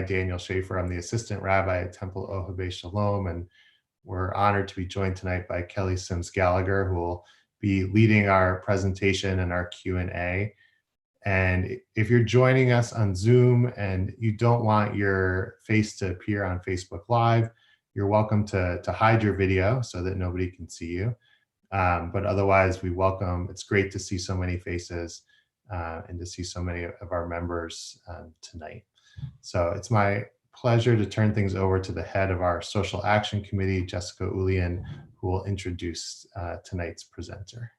Daniel Schaefer. I'm the assistant rabbi at Temple Ohabei Shalom, and we're honored to be joined tonight by Kelly Sims Gallagher, who will be leading our presentation and our Q&A. And if you're joining us on Zoom and you don't want your face to appear on Facebook Live, you're welcome to hide your video so that nobody can see you. But otherwise, we welcome, it's great to see so many faces and to see so many of our members tonight. So it's my pleasure to turn things over to the head of our Social Action Committee, Jessica Ulian, who will introduce tonight's presenter.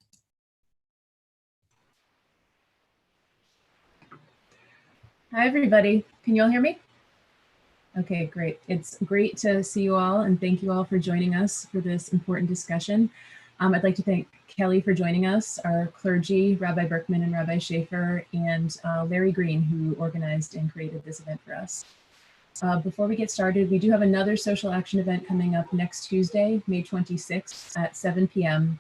Hi, everybody. Can you all hear me? Okay, great. It's great to see you all, and thank you all for joining us for this important discussion. I'd like to thank Kelly for joining us, our clergy, Rabbi Berkman and Rabbi Schaefer, and Larry Green, who organized and created this event for us. Before we get started, we do have another social action event coming up next Tuesday, May 26th at 7 p.m.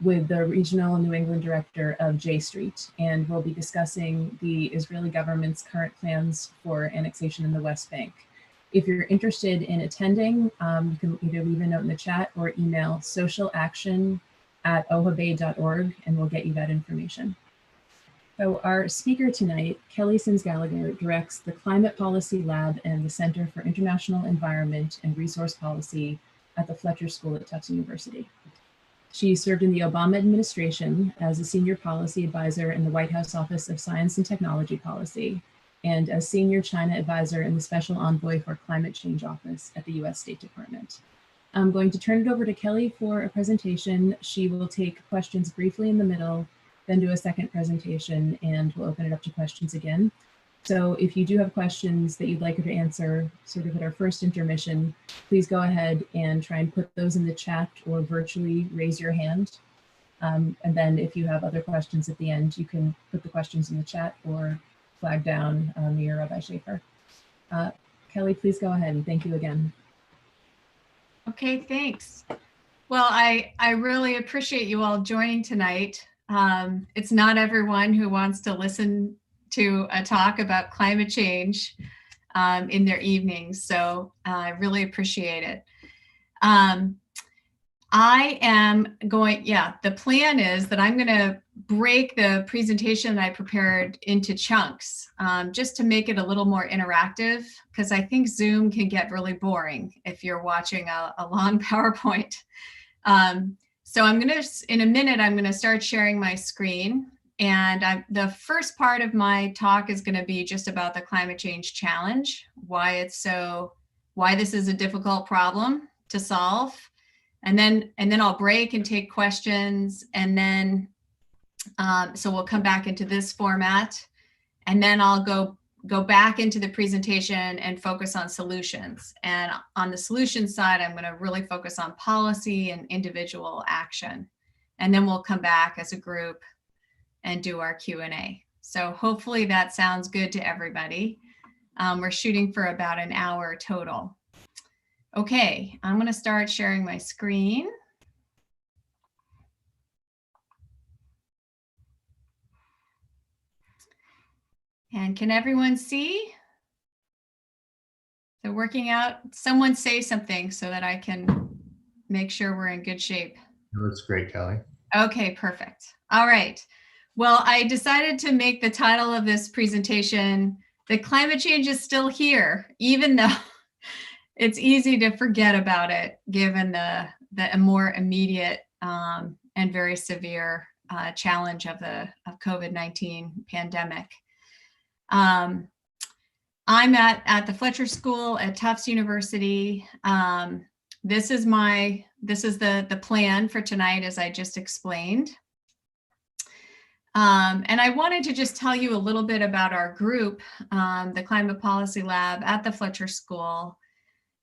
with the regional New England director of J Street, and we'll be discussing the Israeli government's current plans for annexation in the West Bank. If you're interested in attending, you can either leave a note in the chat or email socialaction@ohabei.org, and we'll get you that information. So our speaker tonight, Kelly Sims Gallagher, directs the Climate Policy Lab and the Center for International Environment and Resource Policy at the Fletcher School at Tufts University. She served in the Obama administration as a senior policy advisor in the White House Office of Science and Technology Policy, and as senior China advisor in the Special Envoy for Climate Change Office at the US State Department. I'm going to turn it over to Kelly for a presentation. She will take questions briefly in the middle, then do a second presentation, and we'll open it up to questions again. So if you do have questions that you'd like her to answer sort of at our first intermission, please go ahead and try and put those in the chat or virtually raise your hand. And then if you have other questions at the end, you can put the questions in the chat or flag down me or Rabbi Schaefer. Kelly, please go ahead, and thank you again. Okay, thanks. Well, I really appreciate you all joining tonight. It's not everyone who wants to listen to a talk about climate change in their evenings, so I really appreciate it. The plan is that I'm going to break the presentation that I prepared into chunks just to make it a little more interactive, because I think Zoom can get really boring if you're watching a long PowerPoint. So in a minute, I'm going to start sharing my screen. And the first part of my talk is going to be just about the climate change challenge, why this is a difficult problem to solve. And then I'll break and take questions. And then, so we'll come back into this format. And then I'll go back into the presentation and focus on solutions. And on the solution side, I'm going to really focus on policy and individual action. And then we'll come back as a group and do our Q&A. So hopefully that sounds good to everybody. We're shooting for about an hour total. Okay, I'm going to start sharing my screen. And can everyone see? They're working out. Someone say something so that I can make sure we're in good shape. That's great, Kelly. Okay, perfect. All right. Well, I decided to make the title of this presentation, "The Climate Change is Still Here," even though it's easy to forget about it, given the more immediate and very severe challenge of COVID-19 pandemic. I'm at the Fletcher School at Tufts University. This is the plan for tonight, as I just explained. And I wanted to just tell you a little bit about our group, the Climate Policy Lab at the Fletcher School.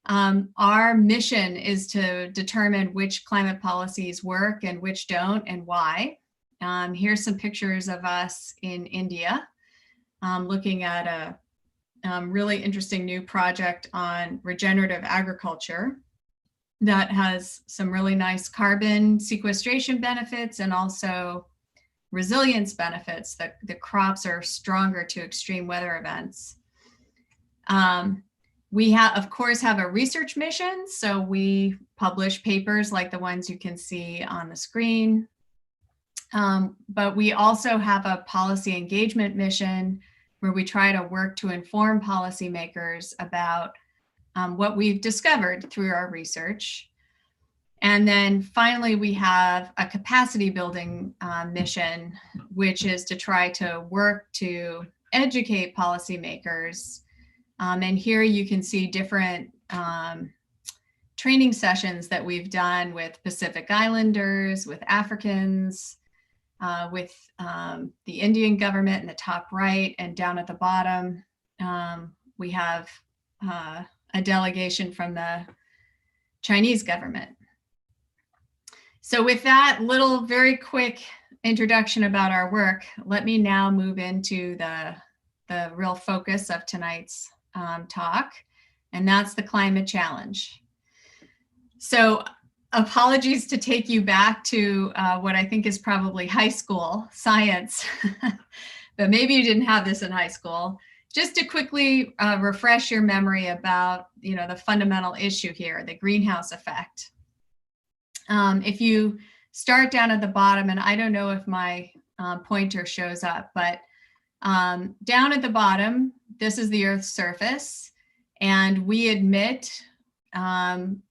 Our mission is to determine which climate policies work and which don't, and why. Here's some pictures of us in India, looking at a really interesting new project on regenerative agriculture that has some really nice carbon sequestration benefits and also resilience benefits, that the crops are stronger to extreme weather events. We of course, have a research mission. So we publish papers like the ones you can see on the screen. But we also have a policy engagement mission where we try to work to inform policymakers about what we've discovered through our research. And then finally, we have a capacity building mission, which is to try to work to educate policymakers. And here you can see different training sessions that we've done with Pacific Islanders, with Africans, with the Indian government in the top right, and down at the bottom, we have a delegation from the Chinese government. So with that little very quick introduction about our work, let me now move into the real focus of tonight's talk, and that's the climate challenge. So apologies to take you back to what I think is probably high school science, but maybe you didn't have this in high school. Just to quickly refresh your memory about, the fundamental issue here, the greenhouse effect. If you start down at the bottom, and I don't know if my pointer shows up, but down at the bottom, this is the Earth's surface, and we admit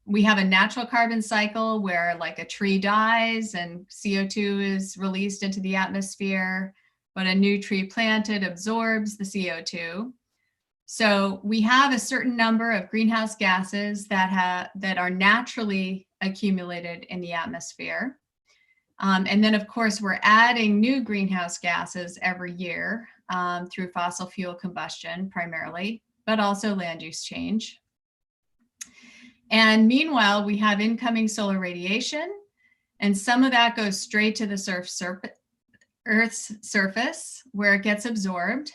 we have a natural carbon cycle where like a tree dies and CO2 is released into the atmosphere, but a new tree planted absorbs the CO2. So we have a certain number of greenhouse gases that are naturally accumulated in the atmosphere. And then of course, we're adding new greenhouse gases every year through fossil fuel combustion primarily, but also land use change. And meanwhile, we have incoming solar radiation, and some of that goes straight to the Earth's surface where it gets absorbed.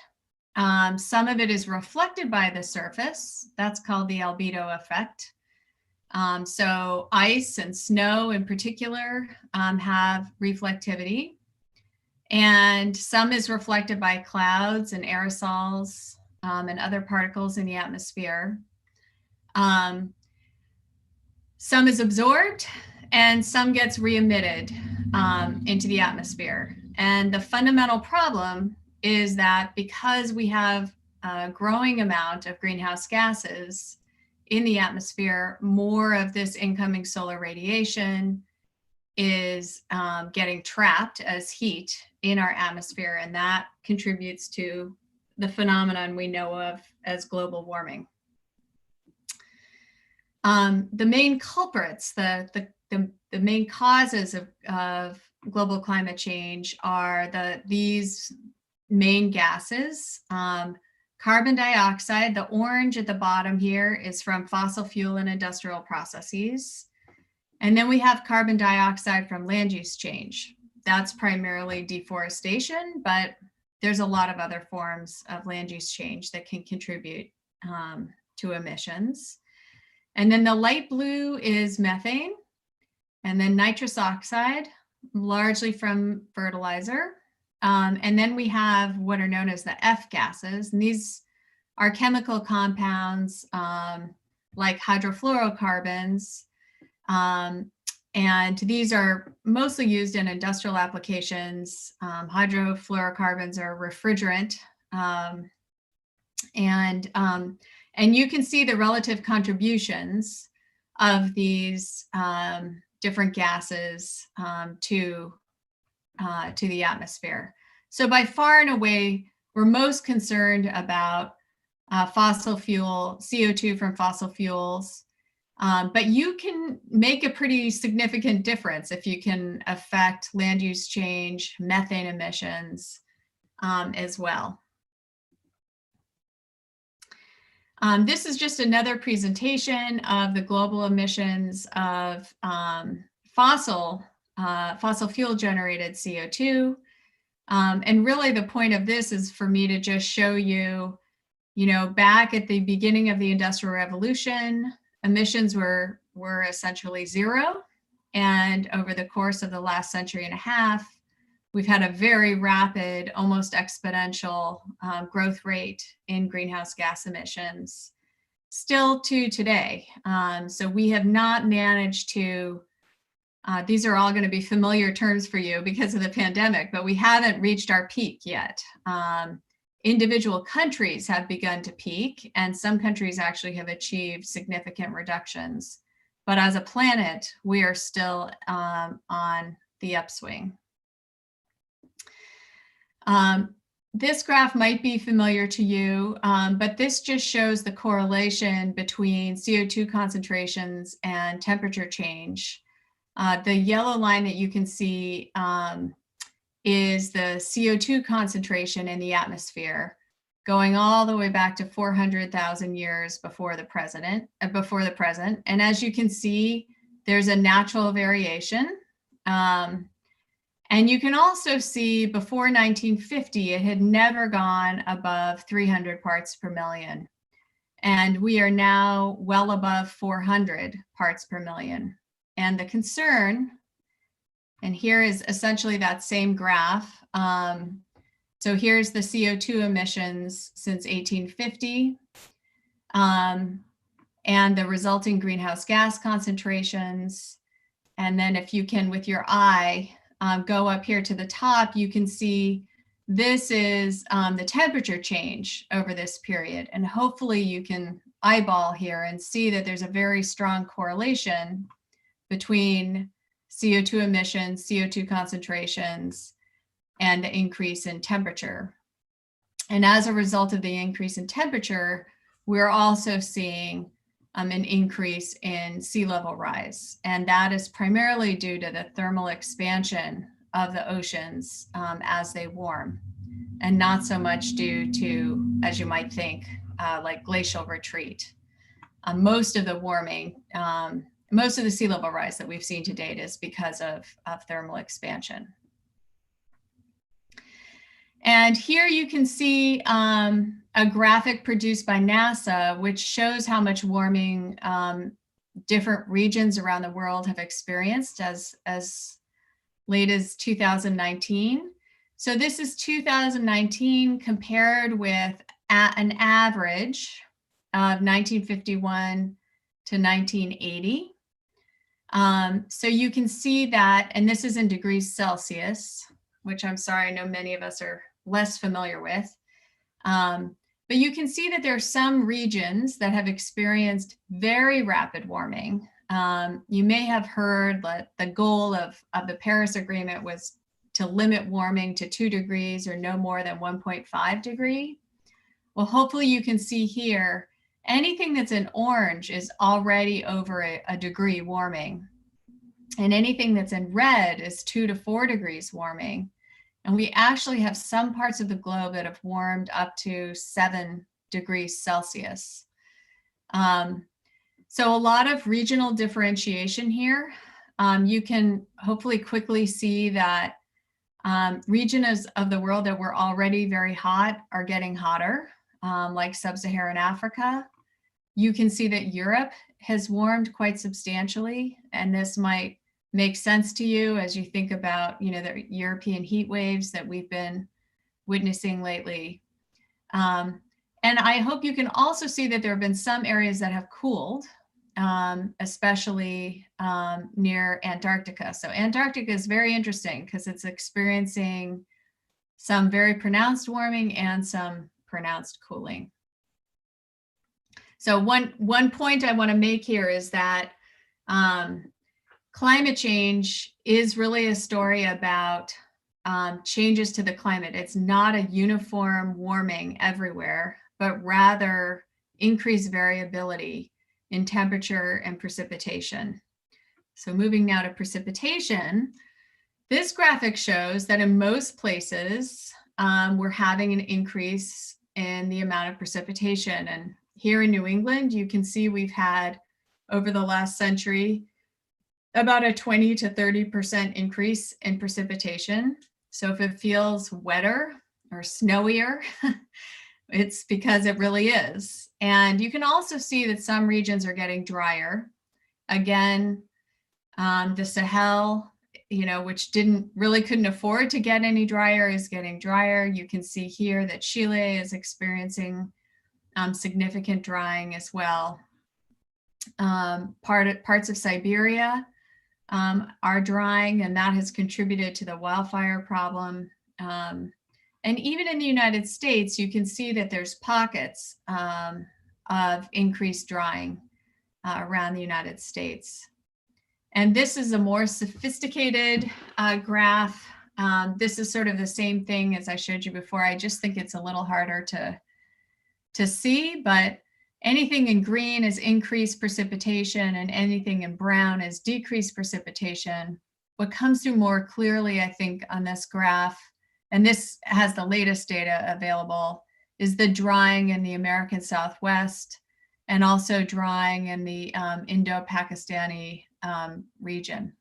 Some of it is reflected by the surface. That's called the albedo effect. So ice and snow in particular have reflectivity, and some is reflected by clouds and aerosols and other particles in the atmosphere. Some is absorbed and some gets re-emitted into the atmosphere. And the fundamental problem is that because we have a growing amount of greenhouse gases in the atmosphere, more of this incoming solar radiation is getting trapped as heat in our atmosphere, and that contributes to the phenomenon we know of as global warming. The main culprits, the main causes of global climate change are these main gases. Carbon dioxide, the orange at the bottom here, is from fossil fuel and industrial processes. And then we have carbon dioxide from land use change. That's primarily deforestation, but there's a lot of other forms of land use change that can contribute to emissions. And then the light blue is methane, and then nitrous oxide, largely from fertilizer. And then we have what are known as the F gases, and these are chemical compounds like hydrofluorocarbons, and these are mostly used in industrial applications. Hydrofluorocarbons are refrigerant, and you can see the relative contributions of these different gases to the atmosphere. So by far and away, we're most concerned about fossil fuel, CO2 from fossil fuels, but you can make a pretty significant difference if you can affect land use change, methane emissions as well. This is just another presentation of the global emissions of fossil fuel generated CO2. And really the point of this is for me to just show you, back at the beginning of the Industrial Revolution, emissions were essentially zero. And over the course of the last century and a half, we've had a very rapid, almost exponential growth rate in greenhouse gas emissions. still to today. So we have not managed to, these are all going to be familiar terms for you because of the pandemic, but we haven't reached our peak yet. Individual countries have begun to peak, and some countries actually have achieved significant reductions. But as a planet, we are still on the upswing. This graph might be familiar to you, but this just shows the correlation between CO2 concentrations and temperature change. The yellow line that you can see is the CO2 concentration in the atmosphere, going all the way back to 400,000 years before the present. And as you can see, there's a natural variation. And you can also see before 1950, it had never gone above 300 parts per million. And we are now well above 400 parts per million. And the concern, and here is essentially that same graph. So here's the CO2 emissions since 1850, and the resulting greenhouse gas concentrations. And then if you can, with your eye, go up here to the top, you can see this is the temperature change over this period. And hopefully you can eyeball here and see that there's a very strong correlation between CO2 emissions, CO2 concentrations, and the increase in temperature. And as a result of the increase in temperature, we're also seeing an increase in sea level rise. And that is primarily due to the thermal expansion of the oceans as they warm, and not so much due to, as you might think, like glacial retreat. Most of the warming, most of the sea level rise that we've seen to date is because of thermal expansion. And here you can see a graphic produced by NASA, which shows how much warming different regions around the world have experienced as late as 2019. So this is 2019 compared with an average of 1951 to 1980. So you can see that, and this is in degrees Celsius, which I'm sorry, I know many of us are less familiar with. But you can see that there are some regions that have experienced very rapid warming. You may have heard that the goal of the Paris Agreement was to limit warming to 2 degrees or no more than 1.5 degree. Well, hopefully you can see here, anything that's in orange is already over a degree warming. And anything that's in red is 2 to 4 degrees warming. And we actually have some parts of the globe that have warmed up to 7 degrees Celsius. So a lot of regional differentiation here. You can hopefully quickly see that regions of the world that were already very hot are getting hotter, like sub-Saharan Africa. You can see that Europe has warmed quite substantially, and this might make sense to you as you think about, the European heat waves that we've been witnessing lately. And I hope you can also see that there have been some areas that have cooled, especially near Antarctica. So Antarctica is very interesting because it's experiencing some very pronounced warming and some pronounced cooling. So one point I want to make here is that climate change is really a story about changes to the climate. It's not a uniform warming everywhere, but rather increased variability in temperature and precipitation. So moving now to precipitation, this graphic shows that in most places, we're having an increase in the amount of precipitation. And here in New England, you can see we've had, over the last century, about a 20 to 30% increase in precipitation. So if it feels wetter or snowier, it's because it really is. And you can also see that some regions are getting drier. Again, the Sahel, which couldn't afford to get any drier, is getting drier. You can see here that Chile is experiencing significant drying as well. Parts of Siberia are drying, and that has contributed to the wildfire problem. And even in the United States, you can see that there's pockets of increased drying around the United States. And this is a more sophisticated graph. This is sort of the same thing as I showed you before. I just think it's a little harder to see, but anything in green is increased precipitation and anything in brown is decreased precipitation. What comes through more clearly, I think, on this graph, and this has the latest data available, is the drying in the American Southwest and also drying in the Indo-Pakistani region.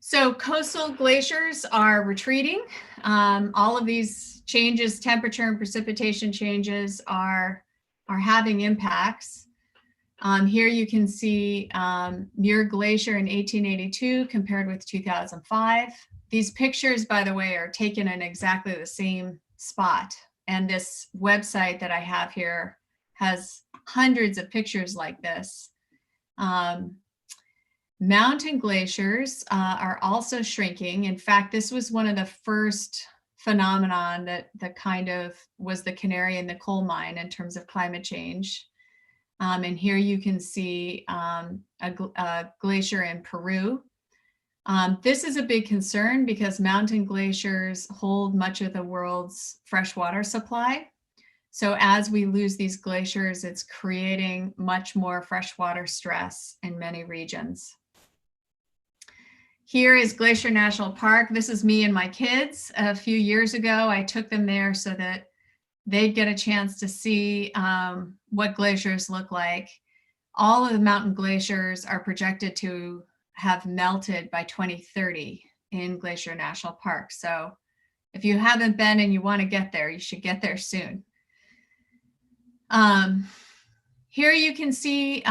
So coastal glaciers are retreating. All of these changes, temperature and precipitation changes are having impacts. Here you can see Muir Glacier in 1882 compared with 2005. These pictures, by the way, are taken in exactly the same spot. And this website that I have here has hundreds of pictures like this. Mountain glaciers are also shrinking. In fact, this was one of the first phenomenon that kind of was the canary in the coal mine in terms of climate change. And here you can see a glacier in Peru. This is a big concern because mountain glaciers hold much of the world's freshwater supply. So as we lose these glaciers, it's creating much more freshwater stress in many regions. Here is Glacier National Park. This is me and my kids. A few years ago, I took them there so that they'd get a chance to see what glaciers look like. All of the mountain glaciers are projected to have melted by 2030 in Glacier National Park. So if you haven't been and you want to get there, you should get there soon. Here you can see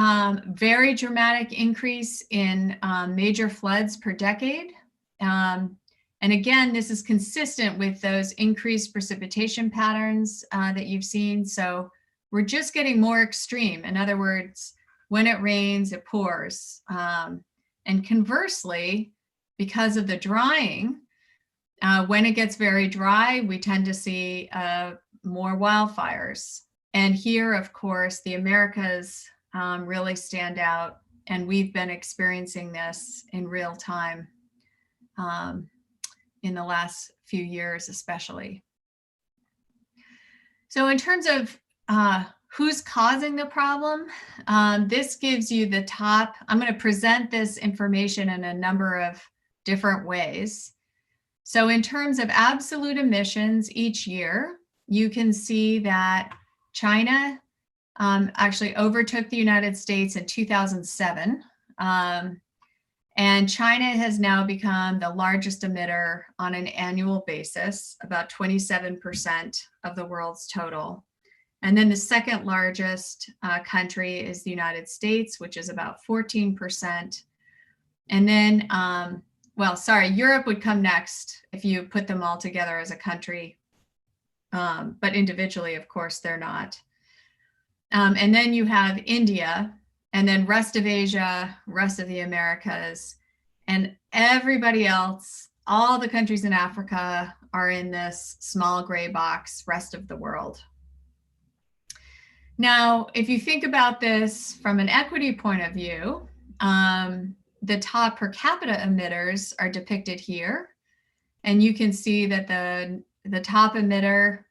very dramatic increase in major floods per decade. And again, this is consistent with those increased precipitation patterns that you've seen. So we're just getting more extreme. In other words, when it rains, it pours. And conversely, because of the drying, when it gets very dry, we tend to see more wildfires. And here, of course, the Americas really stand out, and we've been experiencing this in real time in the last few years, especially. So in terms of who's causing the problem, this gives you the top. I'm going to present this information in a number of different ways. So in terms of absolute emissions each year, you can see that China actually overtook the United States in 2007. And China has now become the largest emitter on an annual basis, about 27% of the world's total. And then the second largest country is the United States, which is about 14%. And then, Europe would come next if you put them all together as a country. But individually, of course, they're not. And then you have India, and then rest of Asia, rest of the Americas, and everybody else, all the countries in Africa are in this small gray box, rest of the world. Now, if you think about this from an equity point of view, the top per capita emitters are depicted here. And you can see that the top emitter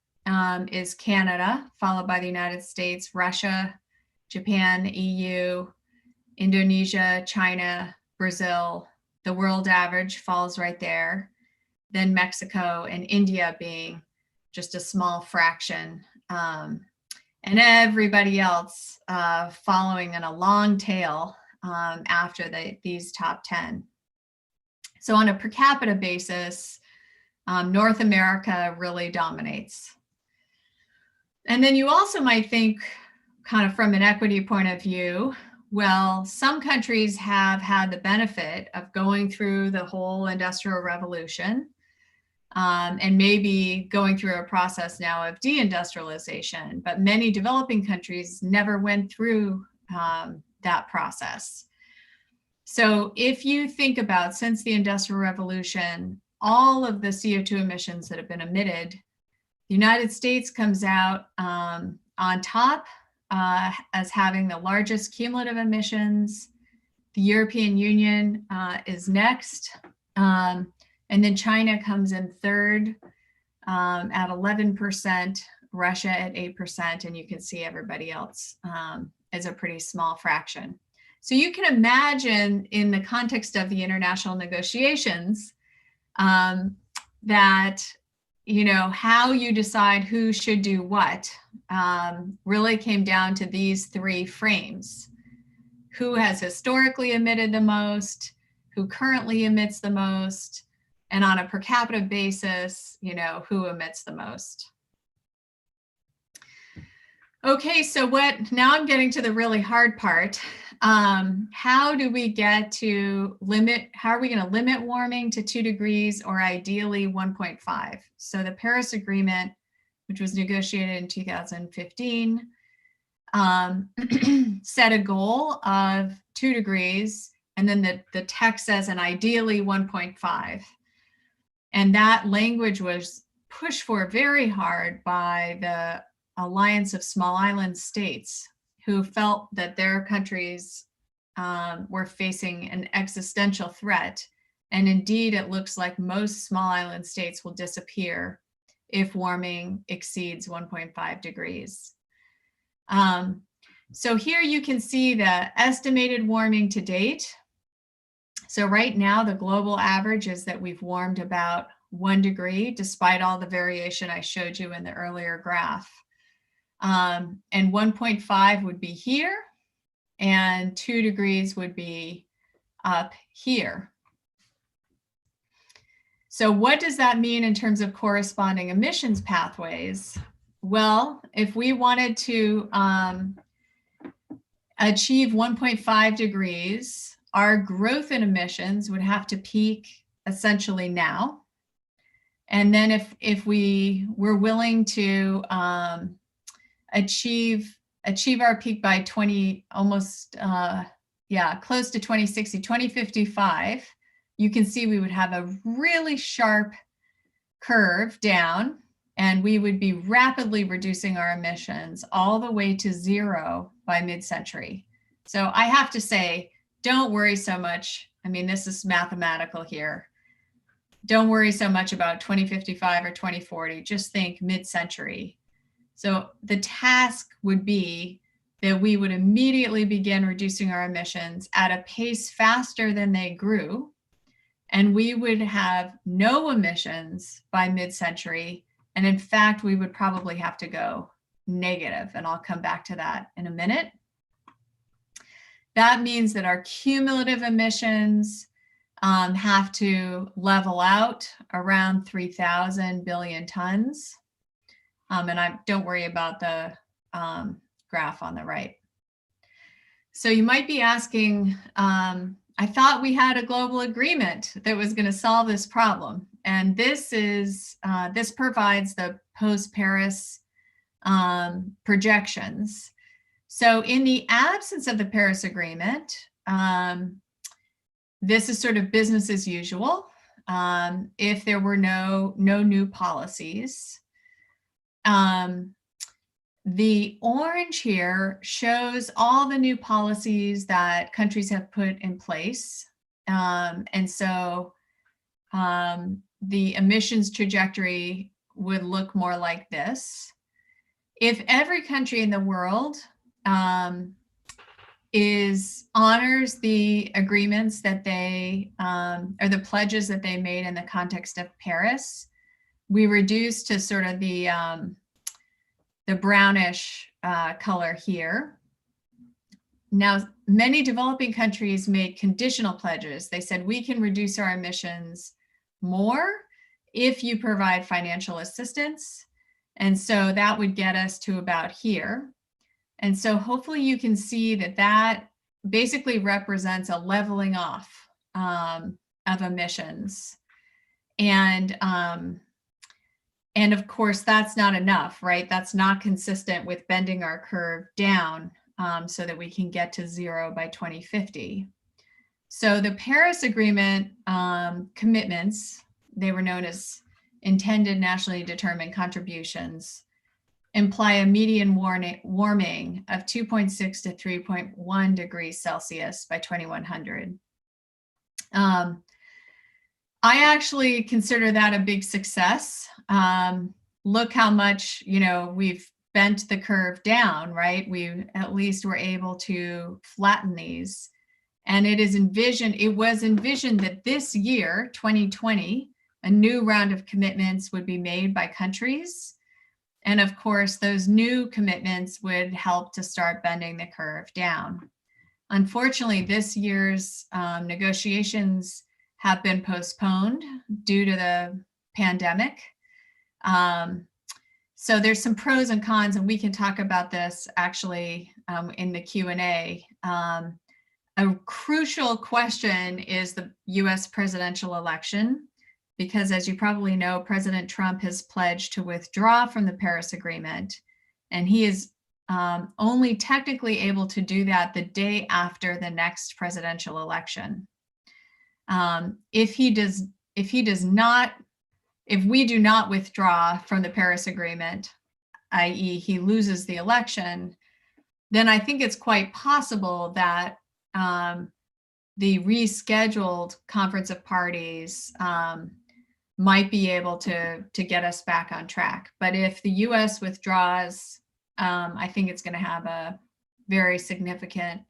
is Canada, followed by the United States, Russia, Japan, EU, Indonesia, China, Brazil. The world average falls right there. Then Mexico and India being just a small fraction. And everybody else following in a long tail after these top 10. So on a per capita basis, North America really dominates. And then you also might think, kind of from an equity point of view, well, some countries have had the benefit of going through the whole Industrial Revolution. and maybe going through a process now of deindustrialization, but many developing countries never went through that process. So if you think about, since the Industrial Revolution, all of the CO2 emissions that have been emitted, the United States comes out on top as having the largest cumulative emissions. The European Union is next. And then China comes in third at 11%, Russia at 8%, and you can see everybody else is a pretty small fraction. So you can imagine, in the context of the international negotiations, that, you know, how you decide who should do what really came down to these three frames. Who has historically emitted the most, who currently emits the most, and on a per capita basis, you know, who emits the most. Okay, so now I'm getting to the really hard part. How do we get to how are we going to limit warming to 2 degrees, or ideally 1.5? So the Paris Agreement, which was negotiated in 2015, set a goal of 2 degrees, and then the text says an ideally 1.5. And that language was pushed for very hard by the Alliance of Small Island States, who felt that their countries were facing an existential threat. And indeed, it looks like most small island states will disappear if warming exceeds 1.5 degrees. So here you can see the estimated warming to date. So right now, the global average is that we've warmed about 1 degree, despite all the variation I showed you in the earlier graph. And 1.5 would be here, and 2 degrees would be up here. So what does that mean in terms of corresponding emissions pathways? Well, if we wanted to achieve 1.5 degrees, our growth in emissions would have to peak essentially now. And then if we were willing to achieve our peak by close to 2060, 2055, you can see we would have a really sharp curve down, and we would be rapidly reducing our emissions all the way to 0 by mid-century. So I have to say, don't worry so much. I mean, this is mathematical here. Don't worry so much about 2055 or 2040, just think mid-century. So the task would be that we would immediately begin reducing our emissions at a pace faster than they grew, and we would have no emissions by mid-century. And in fact, we would probably have to go negative, and I'll come back to that in a minute. That means that our cumulative emissions have to level out around 3,000 billion tons. And don't worry about the graph on the right. So you might be asking, I thought we had a global agreement that was going to solve this problem. And this provides the post-Paris projections. So in the absence of the Paris Agreement, this is sort of business as usual. If there were no new policies. The orange here shows all the new policies that countries have put in place. And so the emissions trajectory would look more like this. If every country in the world honors the agreements that they, or the pledges that they made in the context of Paris, we reduce to sort of the brownish color here. Now, many developing countries made conditional pledges. They said, we can reduce our emissions more if you provide financial assistance. And so that would get us to about here. And so hopefully you can see that basically represents a leveling off of emissions. And of course, that's not enough, right? That's not consistent with bending our curve down so that we can get to zero by 2050. So the Paris Agreement commitments, they were known as intended nationally determined contributions, imply a median warming of 2.6 to 3.1 degrees Celsius by 2100. I actually consider that a big success. Look how much, we've bent the curve down, right? We at least were able to flatten these. And it was envisioned that this year, 2020, a new round of commitments would be made by countries. And of course, those new commitments would help to start bending the curve down. Unfortunately, this year's negotiations have been postponed due to the pandemic. So there's some pros and cons, and we can talk about this actually in the Q&A. A crucial question is the US presidential election, because as you probably know, President Trump has pledged to withdraw from the Paris Agreement, and he is only technically able to do that the day after the next presidential election. If we do not withdraw from the Paris Agreement, i.e. he loses the election, then I think it's quite possible that the rescheduled Conference of Parties might be able to get us back on track. But if the US withdraws, I think it's going to have a very significant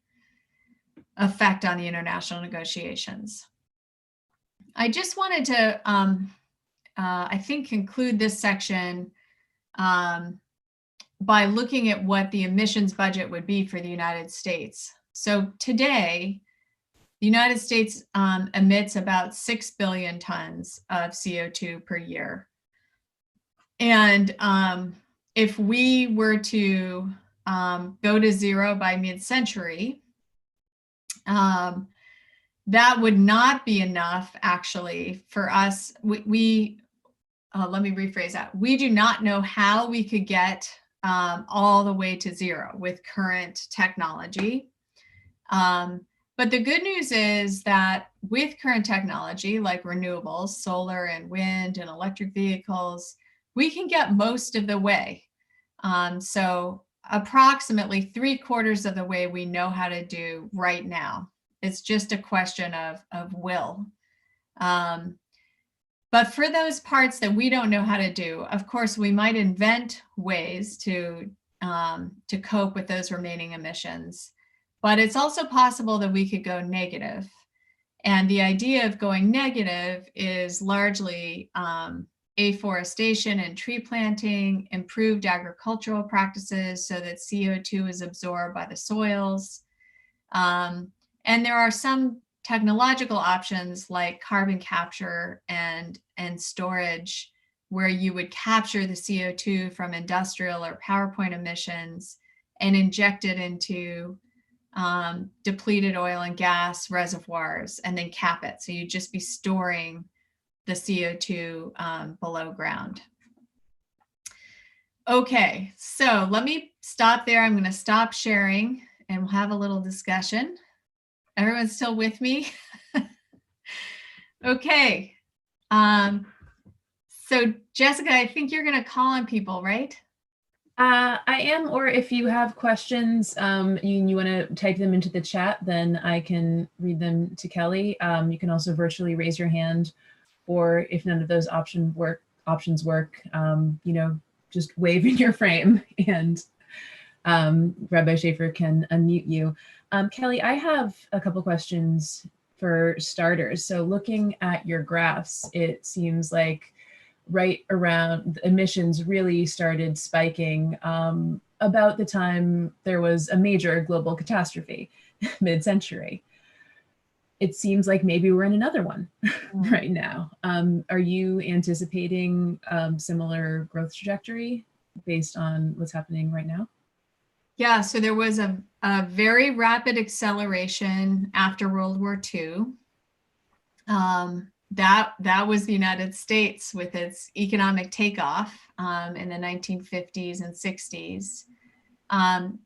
effect on the international negotiations. I just wanted to, I think, conclude this section by looking at what the emissions budget would be for the United States. So today, the United States emits about 6 billion tons of CO2 per year. And if we were to go to zero by mid-century, that would not be enough actually for us. Let me rephrase that. We do not know how we could get all the way to zero with current technology. But the good news is that with current technology like renewables, solar and wind and electric vehicles, we can get most of the way. So approximately 3/4 of the way we know how to do right now. It's just a question of will. But for those parts that we don't know how to do, of course, we might invent ways to cope with those remaining emissions. But it's also possible that we could go negative. And the idea of going negative is largely afforestation and tree planting, improved agricultural practices so that CO2 is absorbed by the soils. And there are some technological options like carbon capture and storage, where you would capture the CO2 from industrial or power plant emissions and inject it into depleted oil and gas reservoirs and then cap it. So you'd just be storing the CO2 below ground. Okay, so let me stop there. I'm going to stop sharing and we'll have a little discussion. Everyone's still with me? Okay. So Jessica, I think you're going to call on people, right? I am, or if you have questions, you want to type them into the chat, then I can read them to Kelly. You can also virtually raise your hand, or if none of those options work, just wave in your frame and Rabbi Schaefer can unmute you. Kelly, I have a couple questions for starters. So looking at your graphs, it seems like right around emissions really started spiking about the time there was a major global catastrophe, mid-century. It seems like maybe we're in another one right now. Are you anticipating similar growth trajectory based on what's happening right now? Yeah, so there was a very rapid acceleration after World War II. that was the United States with its economic takeoff in the 1950s and 60s.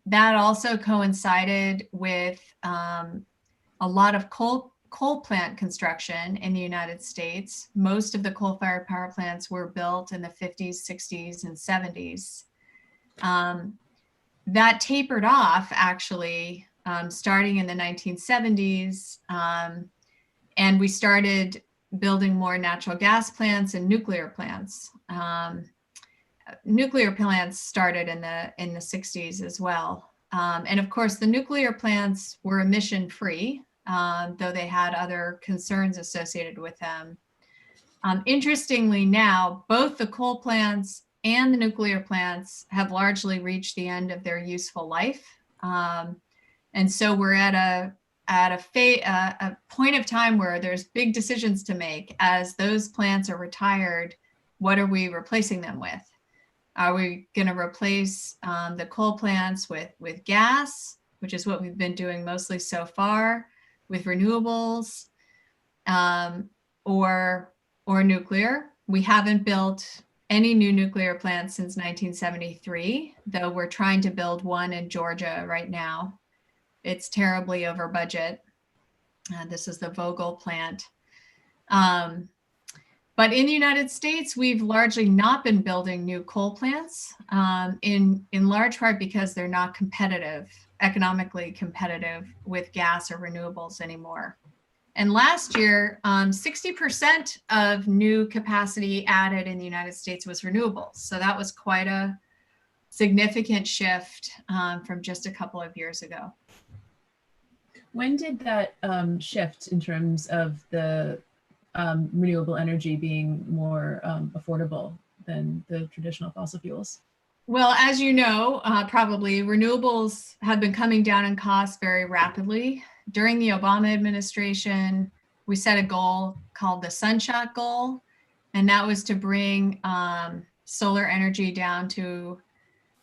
That also coincided with a lot of coal plant construction in the United States. Most of the coal-fired power plants were built in the 50s, 60s, and 70s. That tapered off actually starting in the 1970s, and we started building more natural gas plants and nuclear plants. Nuclear plants started in the 60s as well. And of course, the nuclear plants were emission-free, though they had other concerns associated with them. Interestingly now, both the coal plants and the nuclear plants have largely reached the end of their useful life. And so we're at a point of time where there's big decisions to make. As those plants are retired, what are we replacing them with? Are we going to replace the coal plants with gas, which is what we've been doing mostly so far, with renewables, or nuclear? We haven't built any new nuclear plants since 1973, though we're trying to build one in Georgia right now. It's terribly over budget. This is the Vogtle plant. But in the United States, we've largely not been building new coal plants, in large part because they're not economically competitive with gas or renewables anymore. And last year, 60% of new capacity added in the United States was renewables. So that was quite a significant shift from just a couple of years ago. When did that shift in terms of the renewable energy being more affordable than the traditional fossil fuels? Well, as you know, probably renewables have been coming down in cost very rapidly. During the Obama administration, we set a goal called the Sunshot Goal, and that was to bring solar energy down to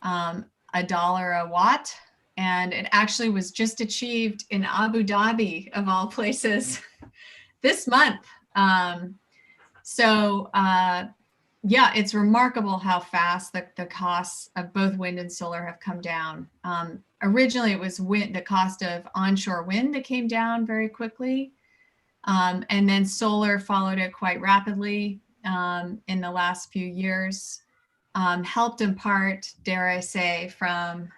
$1 a watt. And it actually was just achieved in Abu Dhabi, of all places, this month. Yeah, it's remarkable how fast the costs of both wind and solar have come down. Originally, it was the cost of onshore wind that came down very quickly. And then solar followed it quite rapidly in the last few years, helped in part, dare I say, from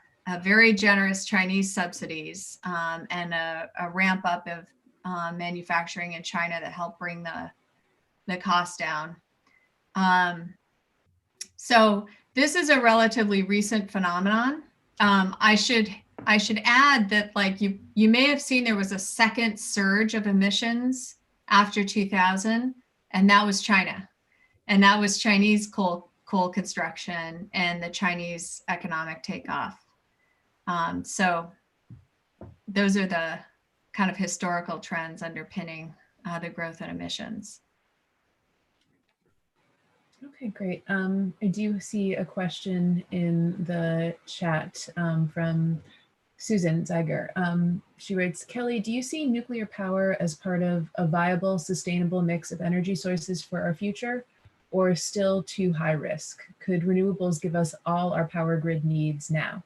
very generous Chinese subsidies and a ramp up of manufacturing in China that helped bring the cost down. So this is a relatively recent phenomenon. I should add that, like, you may have seen there was a second surge of emissions after 2000, and that was China, and that was Chinese coal construction and the Chinese economic takeoff. So those are the kind of historical trends underpinning the growth in emissions. Okay, great. I do see a question in the chat from Susan Zeiger. She writes, Kelly, do you see nuclear power as part of a viable, sustainable mix of energy sources for our future, or still too high risk? Could renewables give us all our power grid needs now?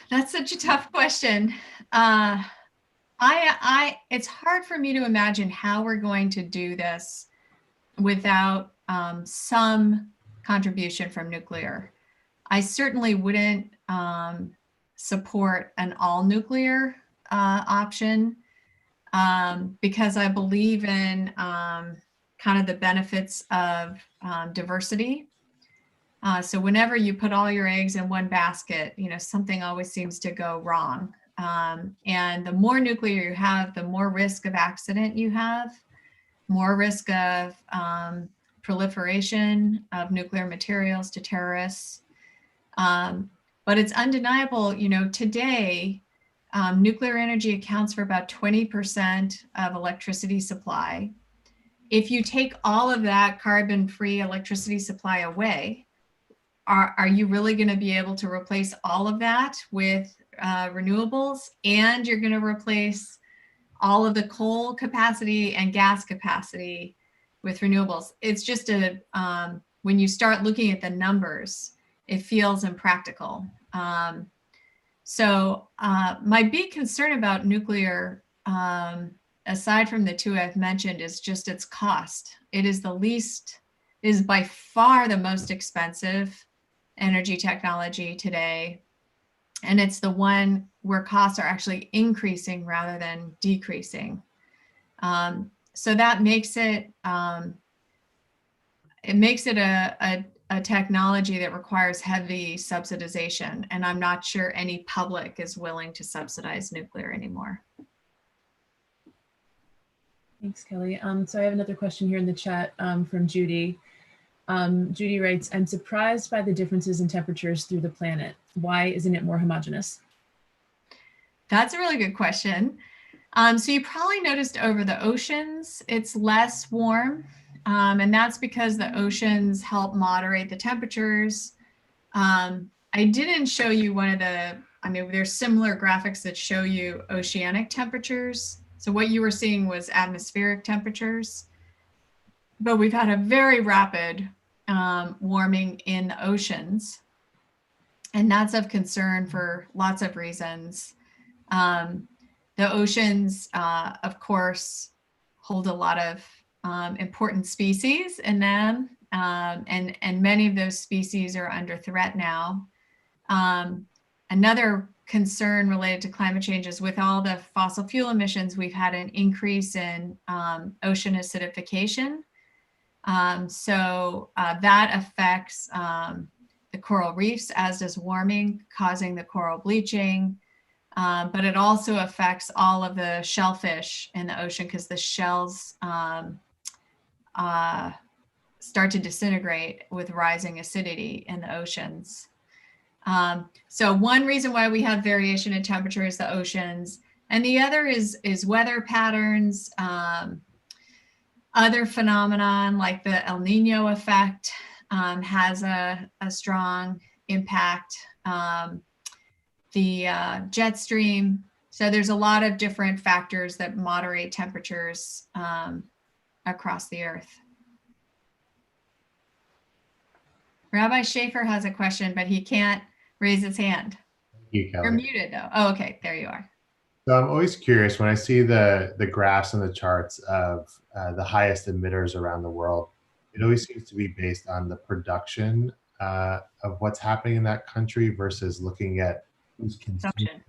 That's such a tough question. It's hard for me to imagine how we're going to do this without some contribution from nuclear. I certainly wouldn't support an all nuclear option because I believe in kind of the benefits of diversity. So whenever you put all your eggs in one basket, something always seems to go wrong. And the more nuclear you have, the more risk of accident you have, more risk of proliferation of nuclear materials to terrorists. But it's undeniable, today, nuclear energy accounts for about 20% of electricity supply. If you take all of that carbon-free electricity supply away, are you really going to be able to replace all of that with renewables, and you're going to replace all of the coal capacity and gas capacity with renewables. It's just when you start looking at the numbers, it feels impractical. So my big concern about nuclear, aside from the two I've mentioned, is just its cost. It is by far the most expensive energy technology today. And it's the one where costs are actually increasing rather than decreasing. So that makes it, a technology that requires heavy subsidization. And I'm not sure any public is willing to subsidize nuclear anymore. Thanks, Kelly. So I have another question here in the chat from Judy. Judy writes, I'm surprised by the differences in temperatures through the planet. Why isn't it more homogeneous? That's a really good question. So you probably noticed over the oceans, it's less warm. And that's because the oceans help moderate the temperatures. I didn't show you there's similar graphics that show you oceanic temperatures. So what you were seeing was atmospheric temperatures. But we've had a very rapid warming in the oceans. And that's of concern for lots of reasons. The oceans, of course, hold a lot of important species in them, and many of those species are under threat now. Another concern related to climate change is with all the fossil fuel emissions, we've had an increase in ocean acidification. So that affects the coral reefs, as does warming, causing the coral bleaching. But it also affects all of the shellfish in the ocean because the shells start to disintegrate with rising acidity in the oceans. So one reason why we have variation in temperature is the oceans, and the other is weather patterns, other phenomenon like the El Nino effect has a strong impact. The jet stream. So there's a lot of different factors that moderate temperatures across the earth. Rabbi Schaefer has a question, but he can't raise his hand. Thank you, Kelly. You're muted though. Oh, okay, there you are. So I'm always curious when I see the graphs and the charts of the highest emitters around the world, it always seems to be based on the production of what's happening in that country versus looking at who's consuming.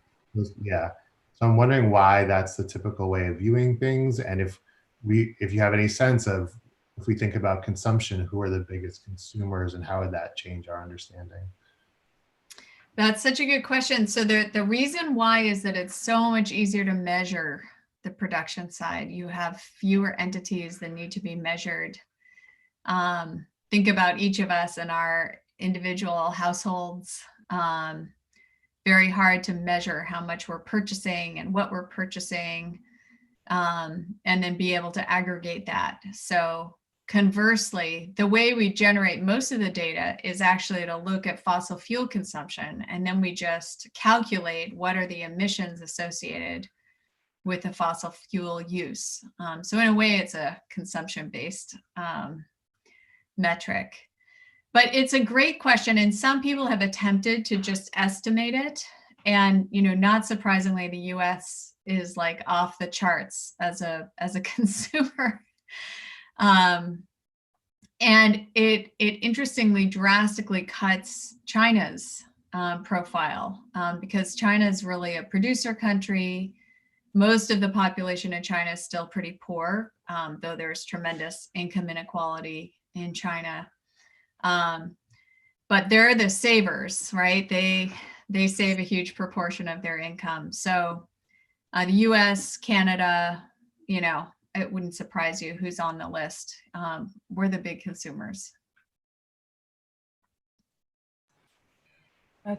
Yeah. So I'm wondering why that's the typical way of viewing things. And if you have any sense of, if we think about consumption, who are the biggest consumers and how would that change our understanding? That's such a good question. So the reason why is that it's so much easier to measure the production side. You have fewer entities that need to be measured. Think about each of us and our individual households. Very hard to measure how much we're purchasing and what we're purchasing, and then be able to aggregate that. So conversely, the way we generate most of the data is actually to look at fossil fuel consumption, and then we just calculate what are the emissions associated with the fossil fuel use. So in a way, it's a consumption-based metric. But it's a great question, and some people have attempted to just estimate it. And not surprisingly, the U.S. is like off the charts as a consumer. And it interestingly drastically cuts China's profile because China is really a producer country. Most of the population in China is still pretty poor, though there's tremendous income inequality in China. But they're the savers, right? They save a huge proportion of their income. So the US, Canada, it wouldn't surprise you who's on the list. We're the big consumers.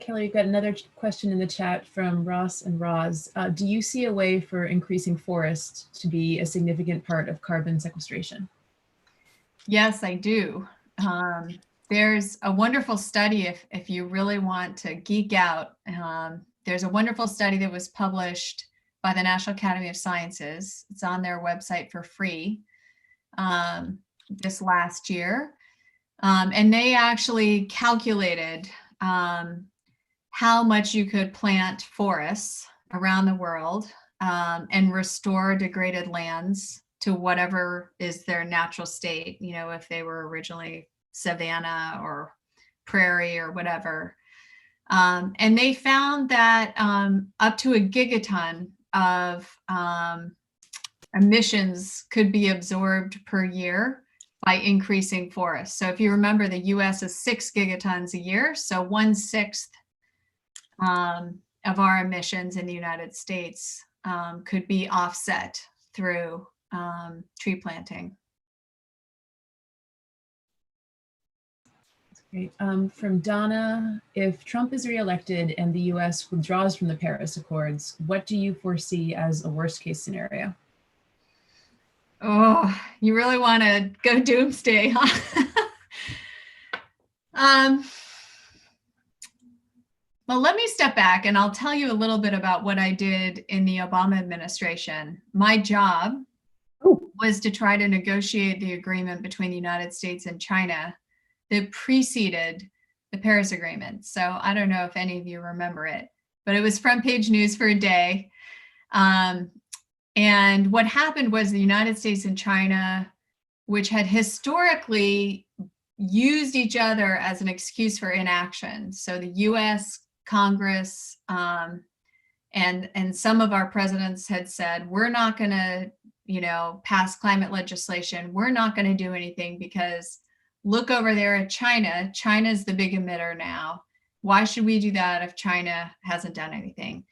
Kelly, you've got another question in the chat from Ross and Roz. Do you see a way for increasing forests to be a significant part of carbon sequestration? Yes, I do. There's a wonderful study, if you really want to geek out, there's a wonderful study that was published by the National Academy of Sciences. It's on their website for free this last year. And they actually calculated how much you could plant forests around the world and restore degraded lands to whatever is their natural state, you know, if they were originally savanna or prairie or whatever. And they found that up to a gigaton of emissions could be absorbed per year by increasing forests. So if you remember, the US is 6 gigatons a year, so 1/6 of our emissions in the United States could be offset through tree planting. Great. From Donna, if Trump is reelected and the US withdraws from the Paris Accords, what do you foresee as a worst case scenario? Oh, you really want to go doomsday, huh? Well, let me step back and I'll tell you a little bit about what I did in the Obama administration. My job was to try to negotiate the agreement between the United States and China that preceded the Paris Agreement. So I don't know if any of you remember it, but it was front page news for a day. And what happened was the United States and China, which had historically used each other as an excuse for inaction. So the US Congress and some of our presidents had said, we're not going to, you know, pass climate legislation. We're not going to do anything because look over there at China. China's the big emitter now. Why should we do that if China hasn't done anything?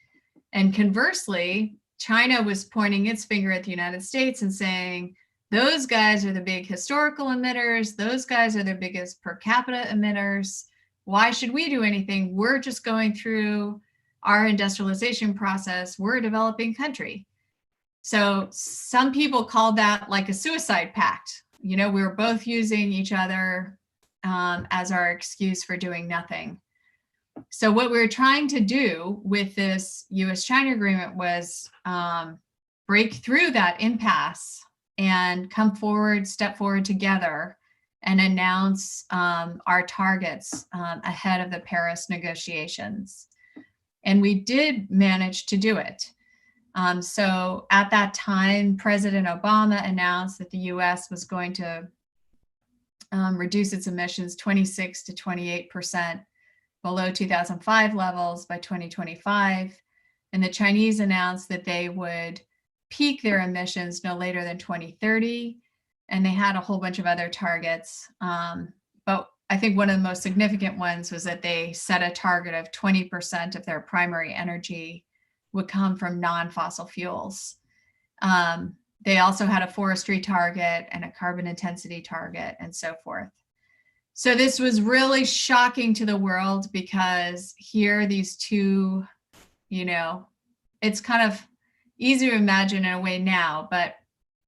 And conversely, China was pointing its finger at the United States and saying, those guys are the big historical emitters. Those guys are the biggest per capita emitters. Why should we do anything? We're just going through our industrialization process. We're a developing country. So some people called that like a suicide pact. You know, we were both using each other as our excuse for doing nothing. So what we were trying to do with this US-China agreement was break through that impasse and come forward, step forward together and announce our targets ahead of the Paris negotiations. And we did manage to do it. So at that time, President Obama announced that the US was going to reduce its emissions 26 to 28% below 2005 levels by 2025. And the Chinese announced that they would peak their emissions no later than 2030. And they had a whole bunch of other targets. But I think one of the most significant ones was that they set a target of 20% of their primary energy would come from non-fossil fuels. They also had a forestry target and a carbon intensity target and so forth. So this was really shocking to the world because here these two, you know, it's kind of easy to imagine in a way now, but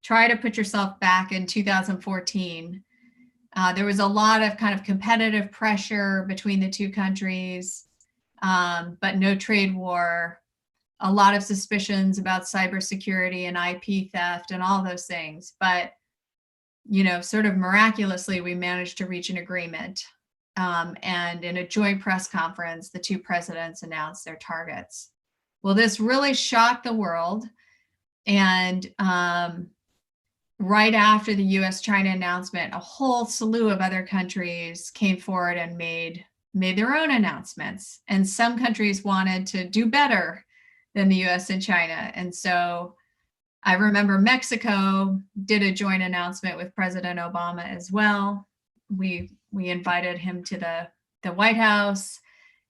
try to put yourself back in 2014. There was a lot of kind of competitive pressure between the two countries, but no trade war, a lot of suspicions about cybersecurity and IP theft and all those things. But, you know, sort of miraculously, we managed to reach an agreement. And in a joint press conference, the two presidents announced their targets. Well, this really shocked the world. And right after the US-China announcement, a whole slew of other countries came forward and made their own announcements. And some countries wanted to do better than the US and China. And so I remember Mexico did a joint announcement with President Obama as well. We invited him to the White House,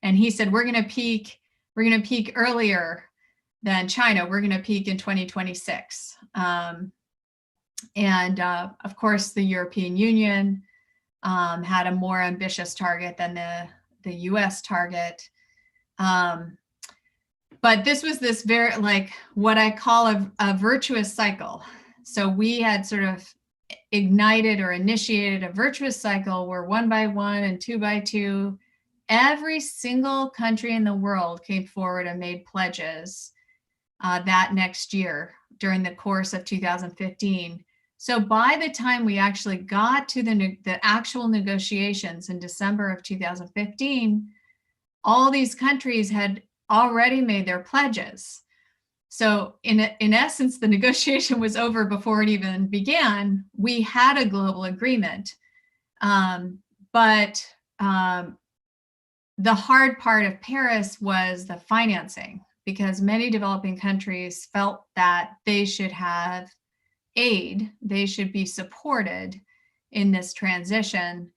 and he said, we're going to peak earlier than China. We're going to peak in 2026. And of course, the European Union had a more ambitious target than the US target. But this was this very, like, what I call a virtuous cycle. So we had sort of ignited or initiated a virtuous cycle where 1 by 1 and 2 by 2, every single country in the world came forward and made pledges that next year during the course of 2015. So by the time we actually got to the actual negotiations in December of 2015, all these countries had already made their pledges. So in essence, the negotiation was over before it even began. We had a global agreement. But the hard part of Paris was the financing, because many developing countries felt that they should have aid, they should be supported in this transition.